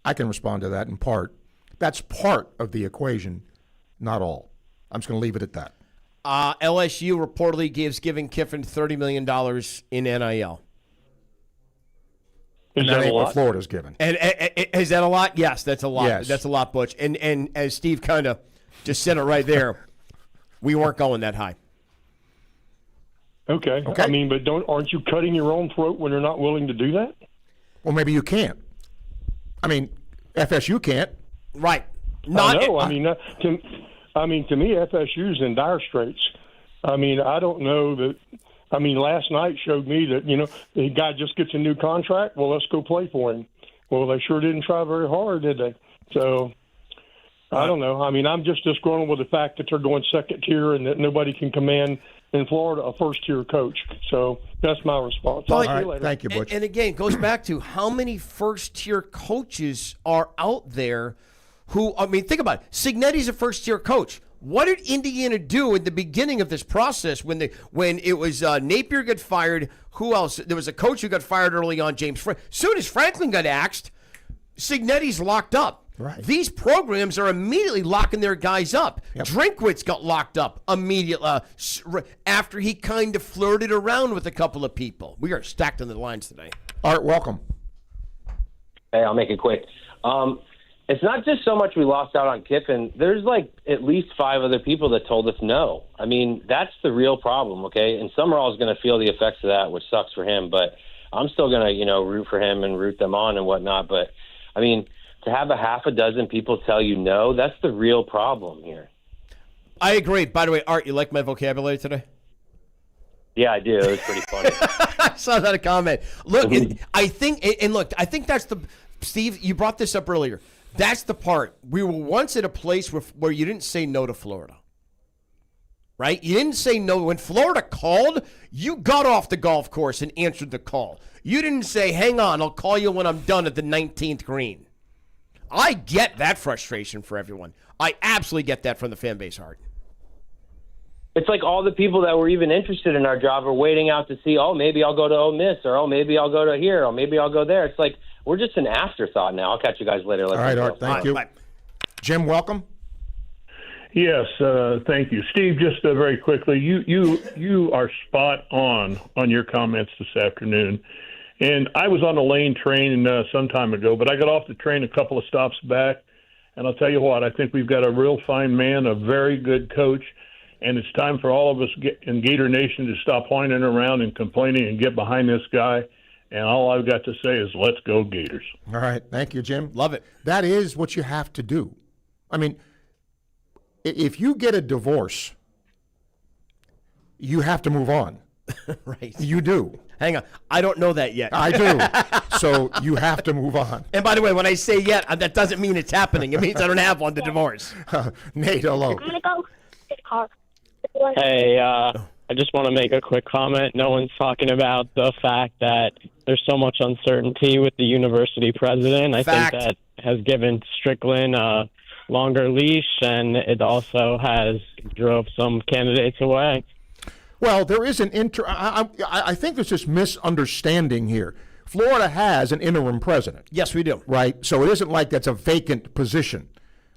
I can respond to that in part. That's part of the equation, not all. I'm just going to leave it at that. LSU reportedly giving Kiffin $30 million in NIL. And that ain't what Florida's given. And is that a lot? Yes, that's a lot. Yes. That's a lot, Butch. And as Steve kind of just said it right there, we weren't going that high. Okay. I mean, but aren't you cutting your own throat when you're not willing to do that? Well, maybe you can't. I mean, FSU can't. Right. I know. To me, FSU's in dire straits. I mean, I don't know that. I mean, last night showed me that, the guy just gets a new contract. Well, let's go play for him. Well, they sure didn't try very hard, did they? So, I don't know. I mean, I'm just disgruntled with the fact that they're going second tier and that nobody can command in Florida a first-tier coach. So, that's my response. All right, later. Thank you, Butch. And again, it goes back to how many first-tier coaches are out there who, think about it. Signetti's a first-tier coach. What did Indiana do at the beginning of this process when it was Napier got fired? Who else? There was a coach who got fired early on, James Franklin. Soon as Franklin got axed, Signetti's locked up. Right. These programs are immediately locking their guys up. Yep. Drinkwitz got locked up immediately after he kind of flirted around with a couple of people. We are stacked on the lines today. Art, welcome. Hey, I'll make it quick. It's not just so much we lost out on Kiffin. There's at least 5 other people that told us no. I mean, that's the real problem, okay? And Sumrall is going to feel the effects of that, which sucks for him. But I'm still going to, root for him and root them on and whatnot. But, I mean, to have a half a dozen people tell you no, that's the real problem here. I agree. By the way, Art, you like my vocabulary today? Yeah, I do. It was pretty funny. I saw that comment. Look, I think that's the – Steve, you brought this up earlier. That's the part. We were once at a place where you didn't say no to Florida, right? You didn't say no. When Florida called, you got off the golf course and answered the call. You didn't say, hang on, I'll call you when I'm done at the 19th green. I get that frustration for everyone. I absolutely get that from the fan base, Art. It's like all the people that were even interested in our job are waiting out to see, maybe I'll go to Ole Miss, or maybe I'll go to here, or maybe I'll go there. It's like, we're just an afterthought now. I'll catch you guys later. All right, Art, thank you. Bye. Jim, welcome. Yes, thank you. Steve, just very quickly, you are spot on your comments this afternoon. And I was on the Lane train some time ago, but I got off the train a couple of stops back, and I'll tell you what, I think we've got a real fine man, a very good coach, and it's time for all of us in Gator Nation to stop whining around and complaining and get behind this guy. And all I've got to say is, let's go Gators. All right. Thank you, Jim. Love it. That is what you have to do. I mean, if you get a divorce, you have to move on. Right. You do. Hang on. I don't know that yet. I do. So you have to move on. And by the way, when I say yet, that doesn't mean it's happening. It means I don't have one to divorce. Nate, hello. I'm going to go to the car. Hey, I just want to make a quick comment. No one's talking about the fact that there's so much uncertainty with the university president. I think that has given Strickland a longer leash, and it also has drove some candidates away. Well, there is an I think there's this misunderstanding here. Florida has an interim president. Yes, we do. Right? So it isn't like that's a vacant position.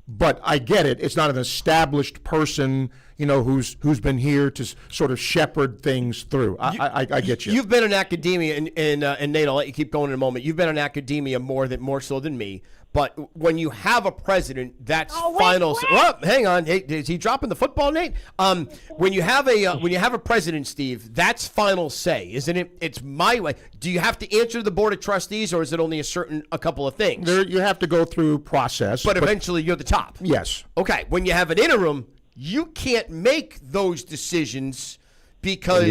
But I get it. It's not an established person, who's been here to sort of shepherd things through. I get you. You've been in academia, and Nate, I'll let you keep going in a moment. You've been in academia more so than me. But when you have a president, that's final. Oh, hang on. Hey, is he dropping the football, Nate? When you have a president, Steve, that's final say, isn't it? It's my way. Do you have to answer to the board of trustees, or is it only a couple of things? You have to go through process. But eventually, you're the top. Yes. Okay. When you have an interim, you can't make those decisions because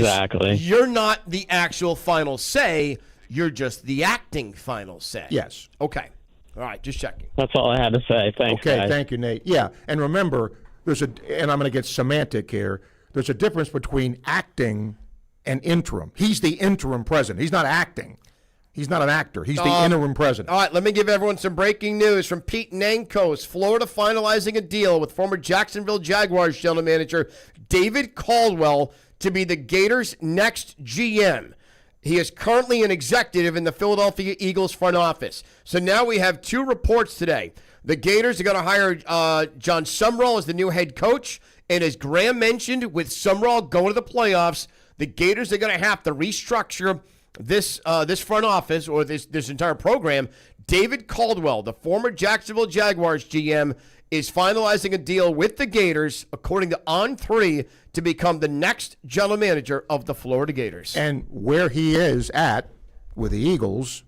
you're not the actual final say. You're just the acting final say. Yes. Okay. All right, just checking. That's all I had to say. Thanks, Okay, guys. Thank you, Nate. Yeah, and remember, and I'm going to get semantic here, there's a difference between acting and interim. He's the interim president. He's not acting. He's not an actor. He's the interim president. All right, let me give everyone some breaking news from Pete Nankos. Florida finalizing a deal with former Jacksonville Jaguars general manager David Caldwell to be the Gators' next GM. He is currently an executive in the Philadelphia Eagles front office. So now we have two reports today. The Gators are going to hire Jon Sumrall as the new head coach. And as Graham mentioned, with Sumrall going to the playoffs, the Gators are going to have to restructure this front office or this entire program. David Caldwell, the former Jacksonville Jaguars GM, is finalizing a deal with the Gators, according to On3, to become the next general manager of the Florida Gators. And where he is at with the Eagles,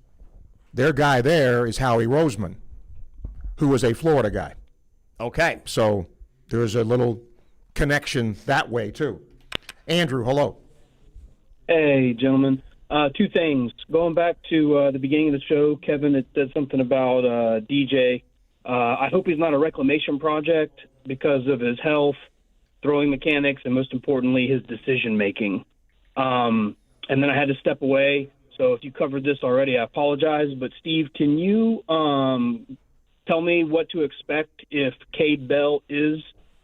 their guy there is Howie Roseman, who was a Florida guy. Okay. So there's a little connection that way, too. Andrew, hello. Hey, gentlemen. Two things. Going back to the beginning of the show, Kevin had said something about DJ. I hope he's not a reclamation project because of his health, throwing mechanics, and most importantly, his decision-making. And then I had to step away. So if you covered this already, I apologize. But, Steve, can you tell me what to expect if Cade Bell is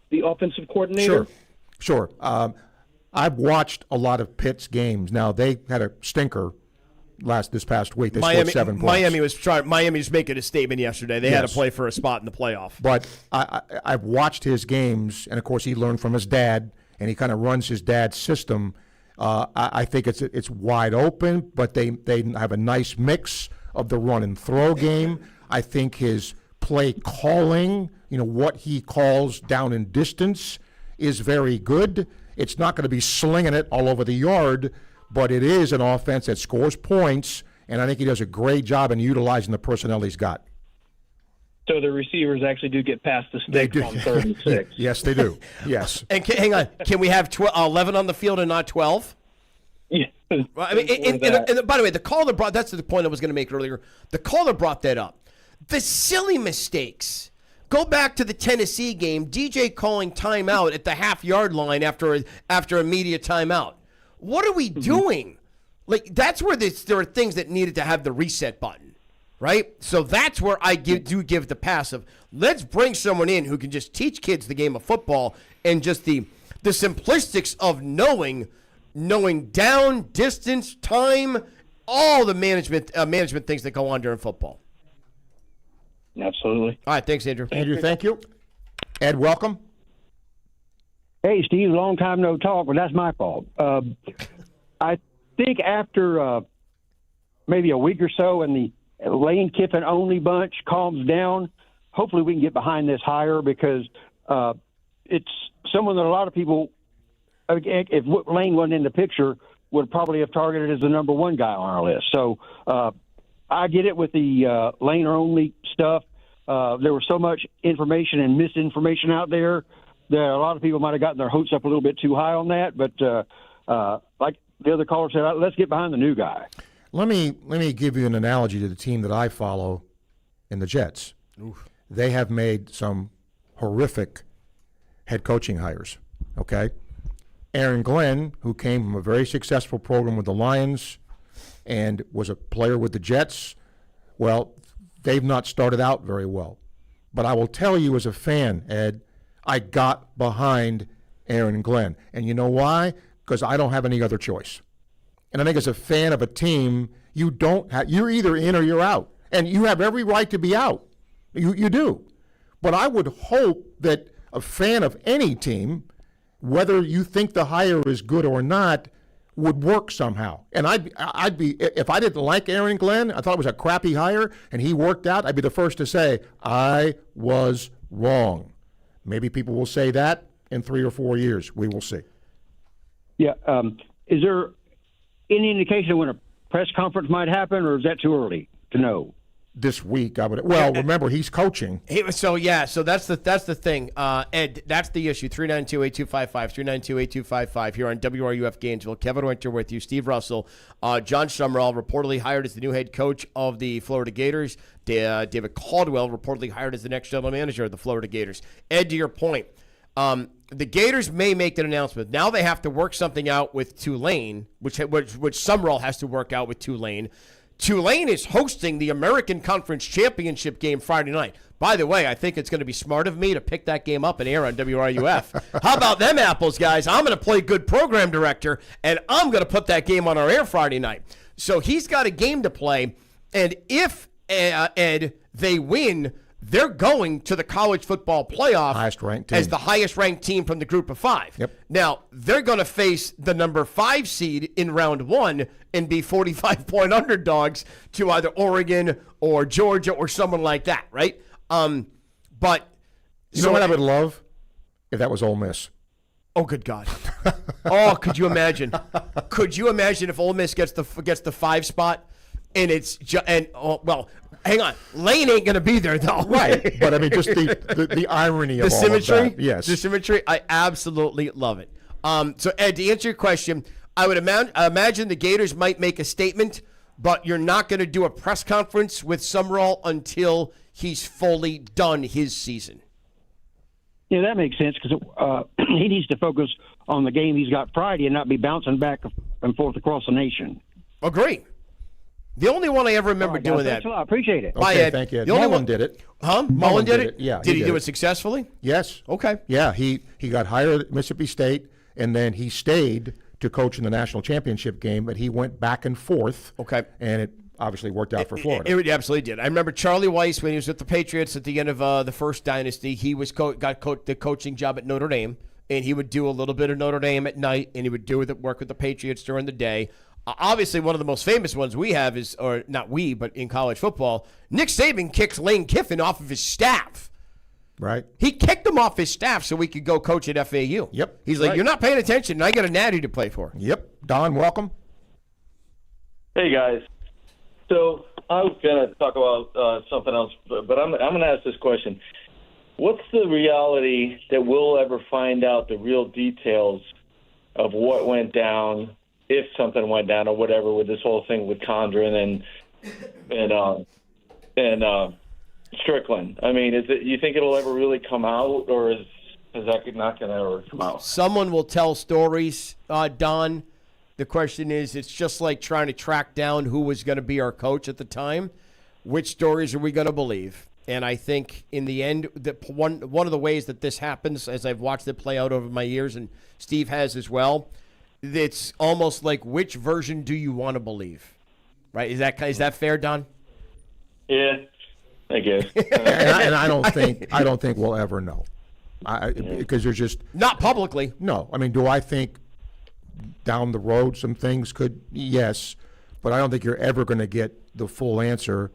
the offensive coordinator? Sure. I've watched a lot of Pitt's games. Now, they had a stinker this past week. They scored 7 points. Miami was making a statement yesterday. They had to play for a spot in the playoff. But I've watched his games, and of course he learned from his dad, and he kind of runs his dad's system. I think it's wide open, but they have a nice mix of the run and throw game. I think his play calling, what he calls down and distance, is very good. It's not going to be slinging it all over the yard, but it is an offense that scores points, and I think he does a great job in utilizing the personnel he's got. So the receivers actually do get past the sticks on 3rd and 6. Yes, they do. Yes. And hang on, can we have 11 on the field and not 12? Yeah. I mean, and by the way, the caller that's the point I was going to make earlier. The caller brought that up. The silly mistakes. Go back to the Tennessee game, DJ calling timeout at the half-yard line after a media timeout. What are we doing? Like, that's where there are things that needed to have the reset button, right? So that's where I do give the pass of, let's bring someone in who can just teach kids the game of football and just the simplistics of knowing down, distance, time, all the management things that go on during football. Absolutely. All right, thanks, Andrew. Andrew, thank you. Ed, welcome. Hey, Steve, long time no talk, but that's my fault. I think after maybe a week or so and the Lane Kiffin only bunch calms down, hopefully we can get behind this hire because it's someone that a lot of people, if Lane wasn't in the picture, would probably have targeted as the number one guy on our list. So I get it with the Lane only stuff. There was so much information and misinformation out there. that a lot of people might have gotten their hopes up a little bit too high on that. But like the other caller said, let's get behind the new guy. Let me give you an analogy to the team that I follow in the Jets. Oof. They have made some horrific head coaching hires, okay? Aaron Glenn, who came from a very successful program with the Lions and was a player with the Jets, well, they've not started out very well. But I will tell you as a fan, Ed, I got behind Aaron Glenn. And you know why? Because I don't have any other choice. And I think as a fan of a team, you're either in or you're out. And you have every right to be out. You do. But I would hope that a fan of any team, whether you think the hire is good or not, would work somehow. And I'd be, if I didn't like Aaron Glenn, I thought it was a crappy hire, and he worked out, I'd be the first to say, I was wrong. Maybe people will say that in 3 or 4 years. We will see. Yeah. Is there any indication of when a press conference might happen, or is that too early to know? This week, I would. Well, remember, he's coaching. So that's the thing. Ed, that's the issue. 392-8255, 392-8255 here on WRUF Gainesville. Kevin Winter with you. Steve Russell. Jon Sumrall reportedly hired as the new head coach of the Florida Gators. David Caldwell reportedly hired as the next general manager of the Florida Gators. Ed, to your point, the Gators may make an announcement. Now they have to work something out with Tulane, which Sumrall has to work out with Tulane. Tulane is hosting the American Conference Championship game Friday night. By the way, I think it's going to be smart of me to pick that game up and air on WRUF. How about them apples, guys? I'm going to play good program director, and I'm going to put that game on our air Friday night. So he's got a game to play, and if, Ed, they win, they're going to the college football playoff as the highest-ranked team from the group of 5. Yep. Now, they're going to face the number 5 seed in round 1 and be 45-point underdogs to either Oregon or Georgia or someone like that, right? But you know what I would love? If that was Ole Miss. Oh, good God. Oh, could you imagine? Could you imagine if Ole Miss gets the 5 spot and it's well, hang on. Lane ain't going to be there, though. Right. But, I mean, just the irony of the all symmetry? of that. Yes. The symmetry, I absolutely love it. So, Ed, to answer your question, I would imagine the Gators might make a statement, but you're not going to do a press conference with Sumrall until he's fully done his season. Yeah, that makes sense because he needs to focus on the game he's got Friday and not be bouncing back and forth across the nation. Agree. The only one I ever remember doing that. I appreciate it. Okay, thank you. Mullen did it. Huh? Mullen did it? Yeah. Did he do it successfully? Yes. Okay. Yeah, he got hired at Mississippi State, and then he stayed to coach in the national championship game, but he went back and forth. Okay. And it obviously worked out for Florida. It absolutely did. I remember Charlie Weiss, when he was with the Patriots at the end of the first dynasty, he was got the coaching job at Notre Dame, and he would do a little bit of Notre Dame at night, and he would work with the Patriots during the day. Obviously, one of the most famous ones we have is, or not we, but in college football, Nick Saban kicks Lane Kiffin off of his staff. Right. He kicked him off his staff so he could go coach at FAU. Yep. He's like, you're not paying attention, and I got a natty to play for. Yep. Don, welcome. Hey, guys. So I was going to talk about something else, but I'm going to ask this question. What's the reality that we'll ever find out the real details of what went down, if something went down or whatever, with this whole thing with Condren and Strickland? I mean, you think it'll ever really come out, or is that not going to ever come out? Someone will tell stories, Don. The question is, it's just like trying to track down who was going to be our coach at the time. Which stories are we going to believe? And I think in the end, one of the ways that this happens, as I've watched it play out over my years, and Steve has as well, it's almost like, which version do you want to believe? Right? Is that fair, Don? Yeah, I guess. and I don't think we'll ever know, because there's just not publicly. No, I mean, do I think down the road some things could? Yes, but I don't think you're ever going to get the full answer.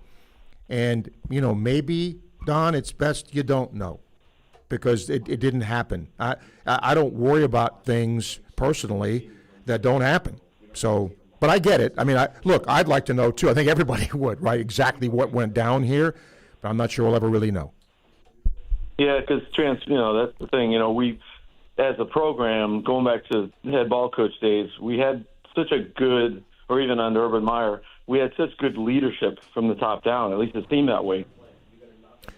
And maybe, Don, it's best you don't know, because it didn't happen. I don't worry about things personally that don't happen. So, but I get it. I mean, I'd like to know too. I think everybody would, right? Exactly what went down here, but I'm not sure we'll ever really know. Yeah, because that's the thing. We, as a program, going back to head ball coach days, we had such a good, or even under Urban Meyer, we had such good leadership from the top down. At least it seemed that way.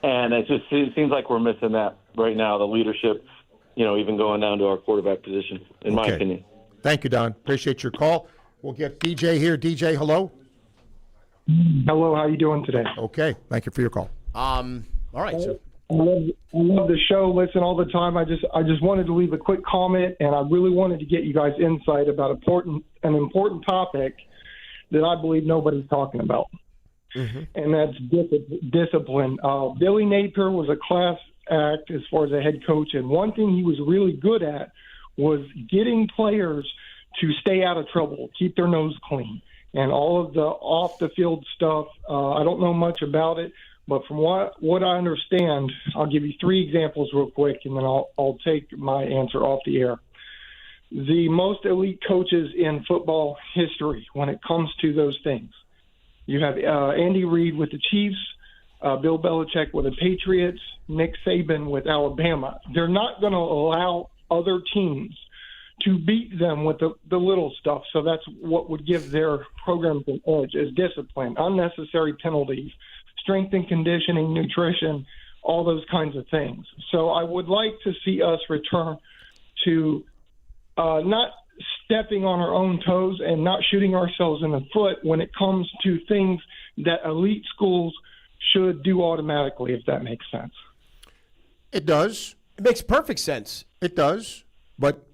And it seems like we're missing that right now, the leadership, even going down to our quarterback position, in my opinion. Thank you, Don. Appreciate your call. We'll get DJ here. DJ, hello. Hello, how you doing today? Okay, thank you for your call. All right. So. I love the show. Listen all the time. I just wanted to leave a quick comment, and I really wanted to get you guys' insight about an important topic that I believe nobody's talking about, and that's discipline. Billy Napier was a class act as far as a head coach, and one thing he was really good at was getting players to stay out of trouble, keep their nose clean, and all of the off-the-field stuff. I don't know much about it. But from what I understand, I'll give you 3 examples real quick, and then I'll take my answer off the air. The most elite coaches in football history when it comes to those things. You have Andy Reid with the Chiefs, Bill Belichick with the Patriots, Nick Saban with Alabama. They're not going to allow other teams to beat them with the little stuff. So that's what would give their programs an edge, is discipline, unnecessary penalties, strength and conditioning, nutrition, all those kinds of things. So I would like to see us return to not stepping on our own toes and not shooting ourselves in the foot when it comes to things that elite schools should do automatically, if that makes sense. It does. It makes perfect sense. It does. But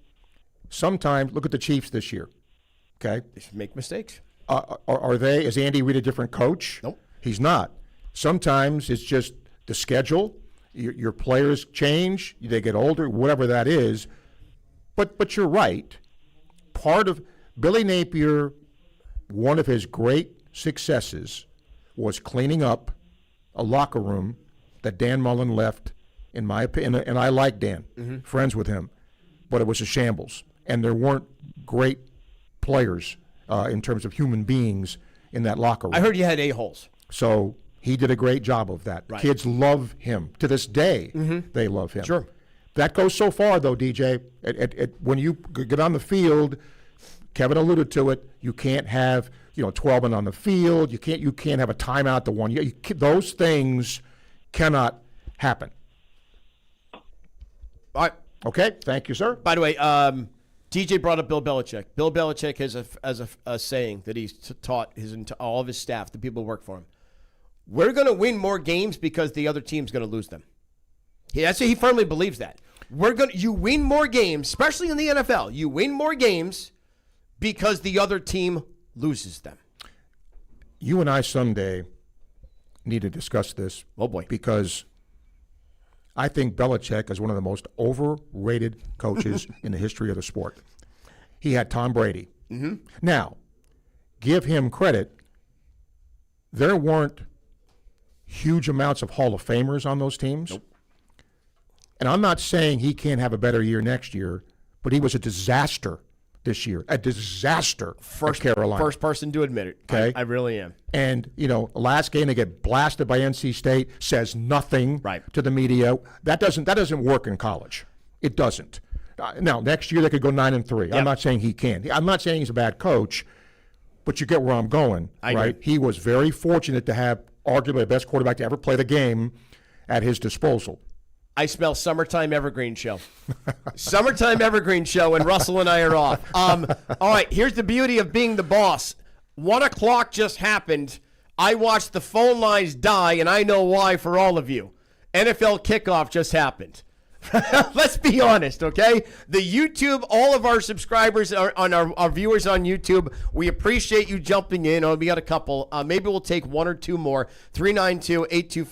sometimes, look at the Chiefs this year. Okay? They make mistakes. Are they? Is Andy Reid a different coach? Nope. He's not. Sometimes it's just the schedule. Your players change. They get older, whatever that is. But you're right. Part of Billy Napier, one of his great successes was cleaning up a locker room that Dan Mullen left, in my opinion. And I like Dan, friends with him. But it was a shambles. And there weren't great players in terms of human beings in that locker room. I heard you had a-holes. So he did a great job of that. Right. Kids love him. To this day, they love him. Sure. That goes so far, though, DJ. When you get on the field, Kevin alluded to it, you can't have 12 men on the field. You can't have a timeout. Those things cannot happen. All right. Okay. Thank you, sir. By the way, DJ brought up Bill Belichick. Bill Belichick has a saying that he's taught all of his staff, the people who work for him. We're going to win more games because the other team's going to lose them. He firmly believes that. You win more games, especially in the NFL. You win more games because the other team loses them. You and I someday need to discuss this. Oh, boy. Because I think Belichick is one of the most overrated coaches in the history of the sport. He had Tom Brady. Now, give him credit. There weren't huge amounts of Hall of Famers on those teams. Nope. And I'm not saying he can't have a better year next year, but he was a disaster this year. A disaster at Carolina. First person to admit it. Okay? I really am. And, last game they get blasted by NC State, says nothing to the media. That doesn't work in college. It doesn't. Now, next year they could go 9-3. Yep. I'm not saying he can. I'm not saying he's a bad coach, but you get where I'm going, right? Agree. He was very fortunate to have arguably the best quarterback to ever play the game at his disposal. I smell Summertime Evergreen Show. Summertime Evergreen Show, and Russell and I are off. All right, here's the beauty of being the boss. 1 o'clock just happened. I watched the phone lines die, and I know why for all of you. NFL kickoff just happened. Let's be honest, okay? The YouTube, all of our subscribers, our viewers on YouTube, we appreciate you jumping in. We got a couple. Maybe we'll take 1 or 2 more. 392-8255,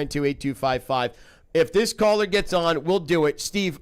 392-8255. If this caller gets on, we'll do it. Steve,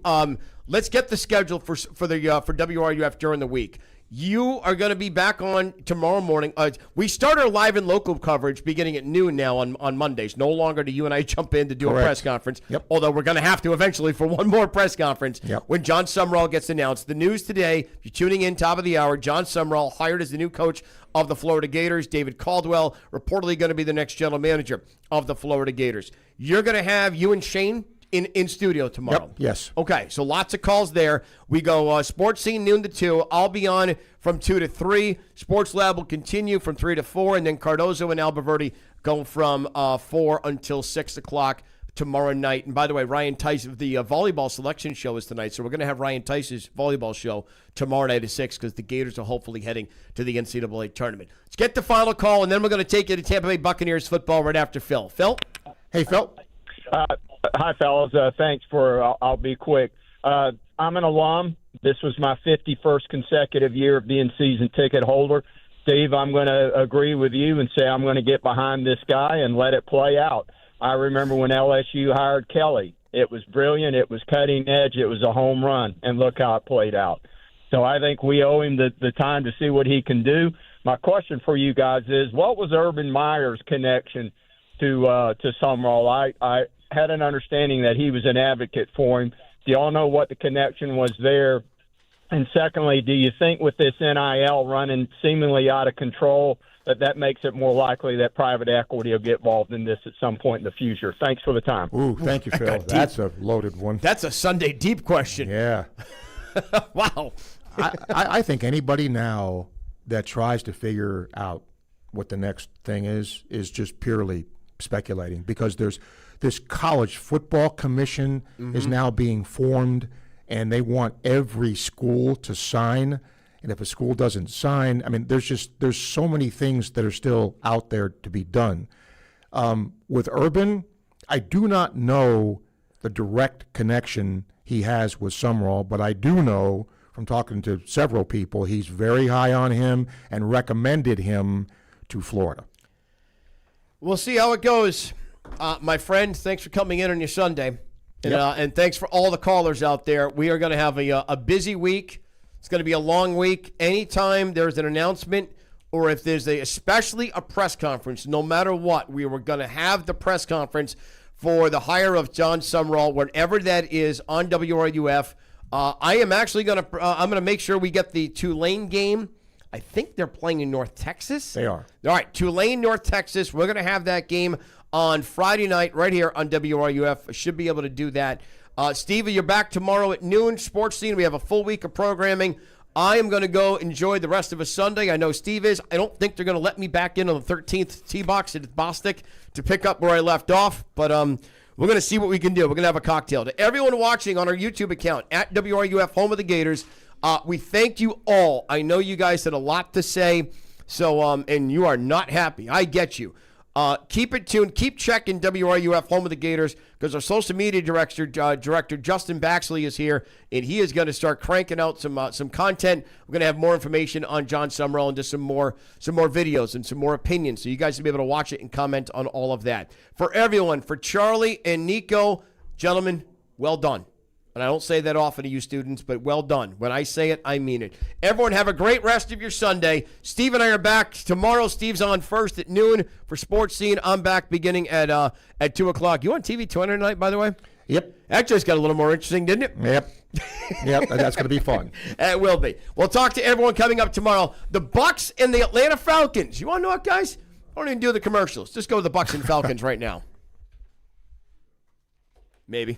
let's get the schedule for WRUF during the week. You are going to be back on tomorrow morning. We start our live and local coverage beginning at noon now on Mondays. No longer do you and I jump in to do a press conference. Yep. Although we're going to have to eventually for one more press conference when Jon Sumrall gets announced. The news today, if you're tuning in, top of the hour, Jon Sumrall hired as the new coach of the Florida Gators. David Caldwell reportedly going to be the next general manager of the Florida Gators. You're going to have you and Shane in studio tomorrow. Yep. Yes. Okay, so lots of calls there. We go Sports Scene noon to 2. I'll be on from 2 to 3. Sports Lab will continue from 3 to 4, and then Cardozo and Alberverdi go from 4 until 6 o'clock tomorrow night. And by the way, Ryan Tice, the volleyball selection show is tonight, so we're going to have Ryan Tice's volleyball show tomorrow night at 6 because the Gators are hopefully heading to the NCAA tournament. Let's get the final call, and then we're going to take you to Tampa Bay Buccaneers football right after Phil. Phil? Hey, Phil. Hi, fellas. Thanks for. I'll be quick. I'm an alum. This was my 51st consecutive year of being season ticket holder. Steve, I'm going to agree with you and say I'm going to get behind this guy and let it play out. I remember when LSU hired Kelly. It was brilliant. It was cutting edge. It was a home run, and look how it played out. So I think we owe him the time to see what he can do. My question for you guys is, what was Urban Meyer's connection to Sumrall? I had an understanding that he was an advocate for him. Do y'all know what the connection was there? And secondly, do you think with this NIL running seemingly out of control that makes it more likely that private equity will get involved in this at some point in the future? Thanks for the time. Ooh, thank you, Phil. That's a loaded one. That's a Sunday deep question. Yeah. Wow. I think anybody now that tries to figure out what the next thing is just purely speculating, because there's this college football commission is now being formed, and they want every school to sign. And if a school doesn't sign, I mean, there's so many things that are still out there to be done. With Urban, I do not know the direct connection he has with Sumrall, but I do know from talking to several people, he's very high on him and recommended him to Florida. We'll see how it goes. My friend, thanks for coming in on your Sunday. And thanks for all the callers out there. We are going to have a busy week. It's going to be a long week. Anytime there's an announcement or if there's especially a press conference, no matter what, we were going to have the press conference for the hire of Jon Sumrall, whenever that is, on WRUF. I am actually going to I'm going to make sure we get the Tulane game. I think they're playing in North Texas. They are. All right, Tulane, North Texas. We're going to have that game on Friday night right here on WRUF. I should be able to do that. Steve, you're back tomorrow at noon. Sports Scene, we have a full week of programming. I am going to go enjoy the rest of a Sunday. I know Steve is. I don't think they're going to let me back in on the 13th tee box at Bostic to pick up where I left off, but we're going to see what we can do. We're going to have a cocktail. To everyone watching on our YouTube account, at WRUF, Home of the Gators, we thank you all. I know you guys had a lot to say, so and you are not happy. I get you. Keep it tuned. Keep checking WRUF, Home of the Gators, because our social media director Justin Baxley is here, and he is going to start cranking out some content. We're going to have more information on Jon Sumrall and just some more videos and some more opinions, so you guys will be able to watch it and comment on all of that. For everyone, for Charlie and Nico, gentlemen, well done. And I don't say that often to you students, but well done. When I say it, I mean it. Everyone have a great rest of your Sunday. Steve and I are back tomorrow. Steve's on first at noon for Sports Scene. I'm back beginning at 2 o'clock. You on TV 200 tonight, by the way? Yep. That just got a little more interesting, didn't it? Yep. Yep, that's going to be fun. It will be. We'll talk to everyone coming up tomorrow. The Bucks and the Atlanta Falcons. You want to know what, guys? Don't even do the commercials. Just go to the Bucks and Falcons right now. Maybe.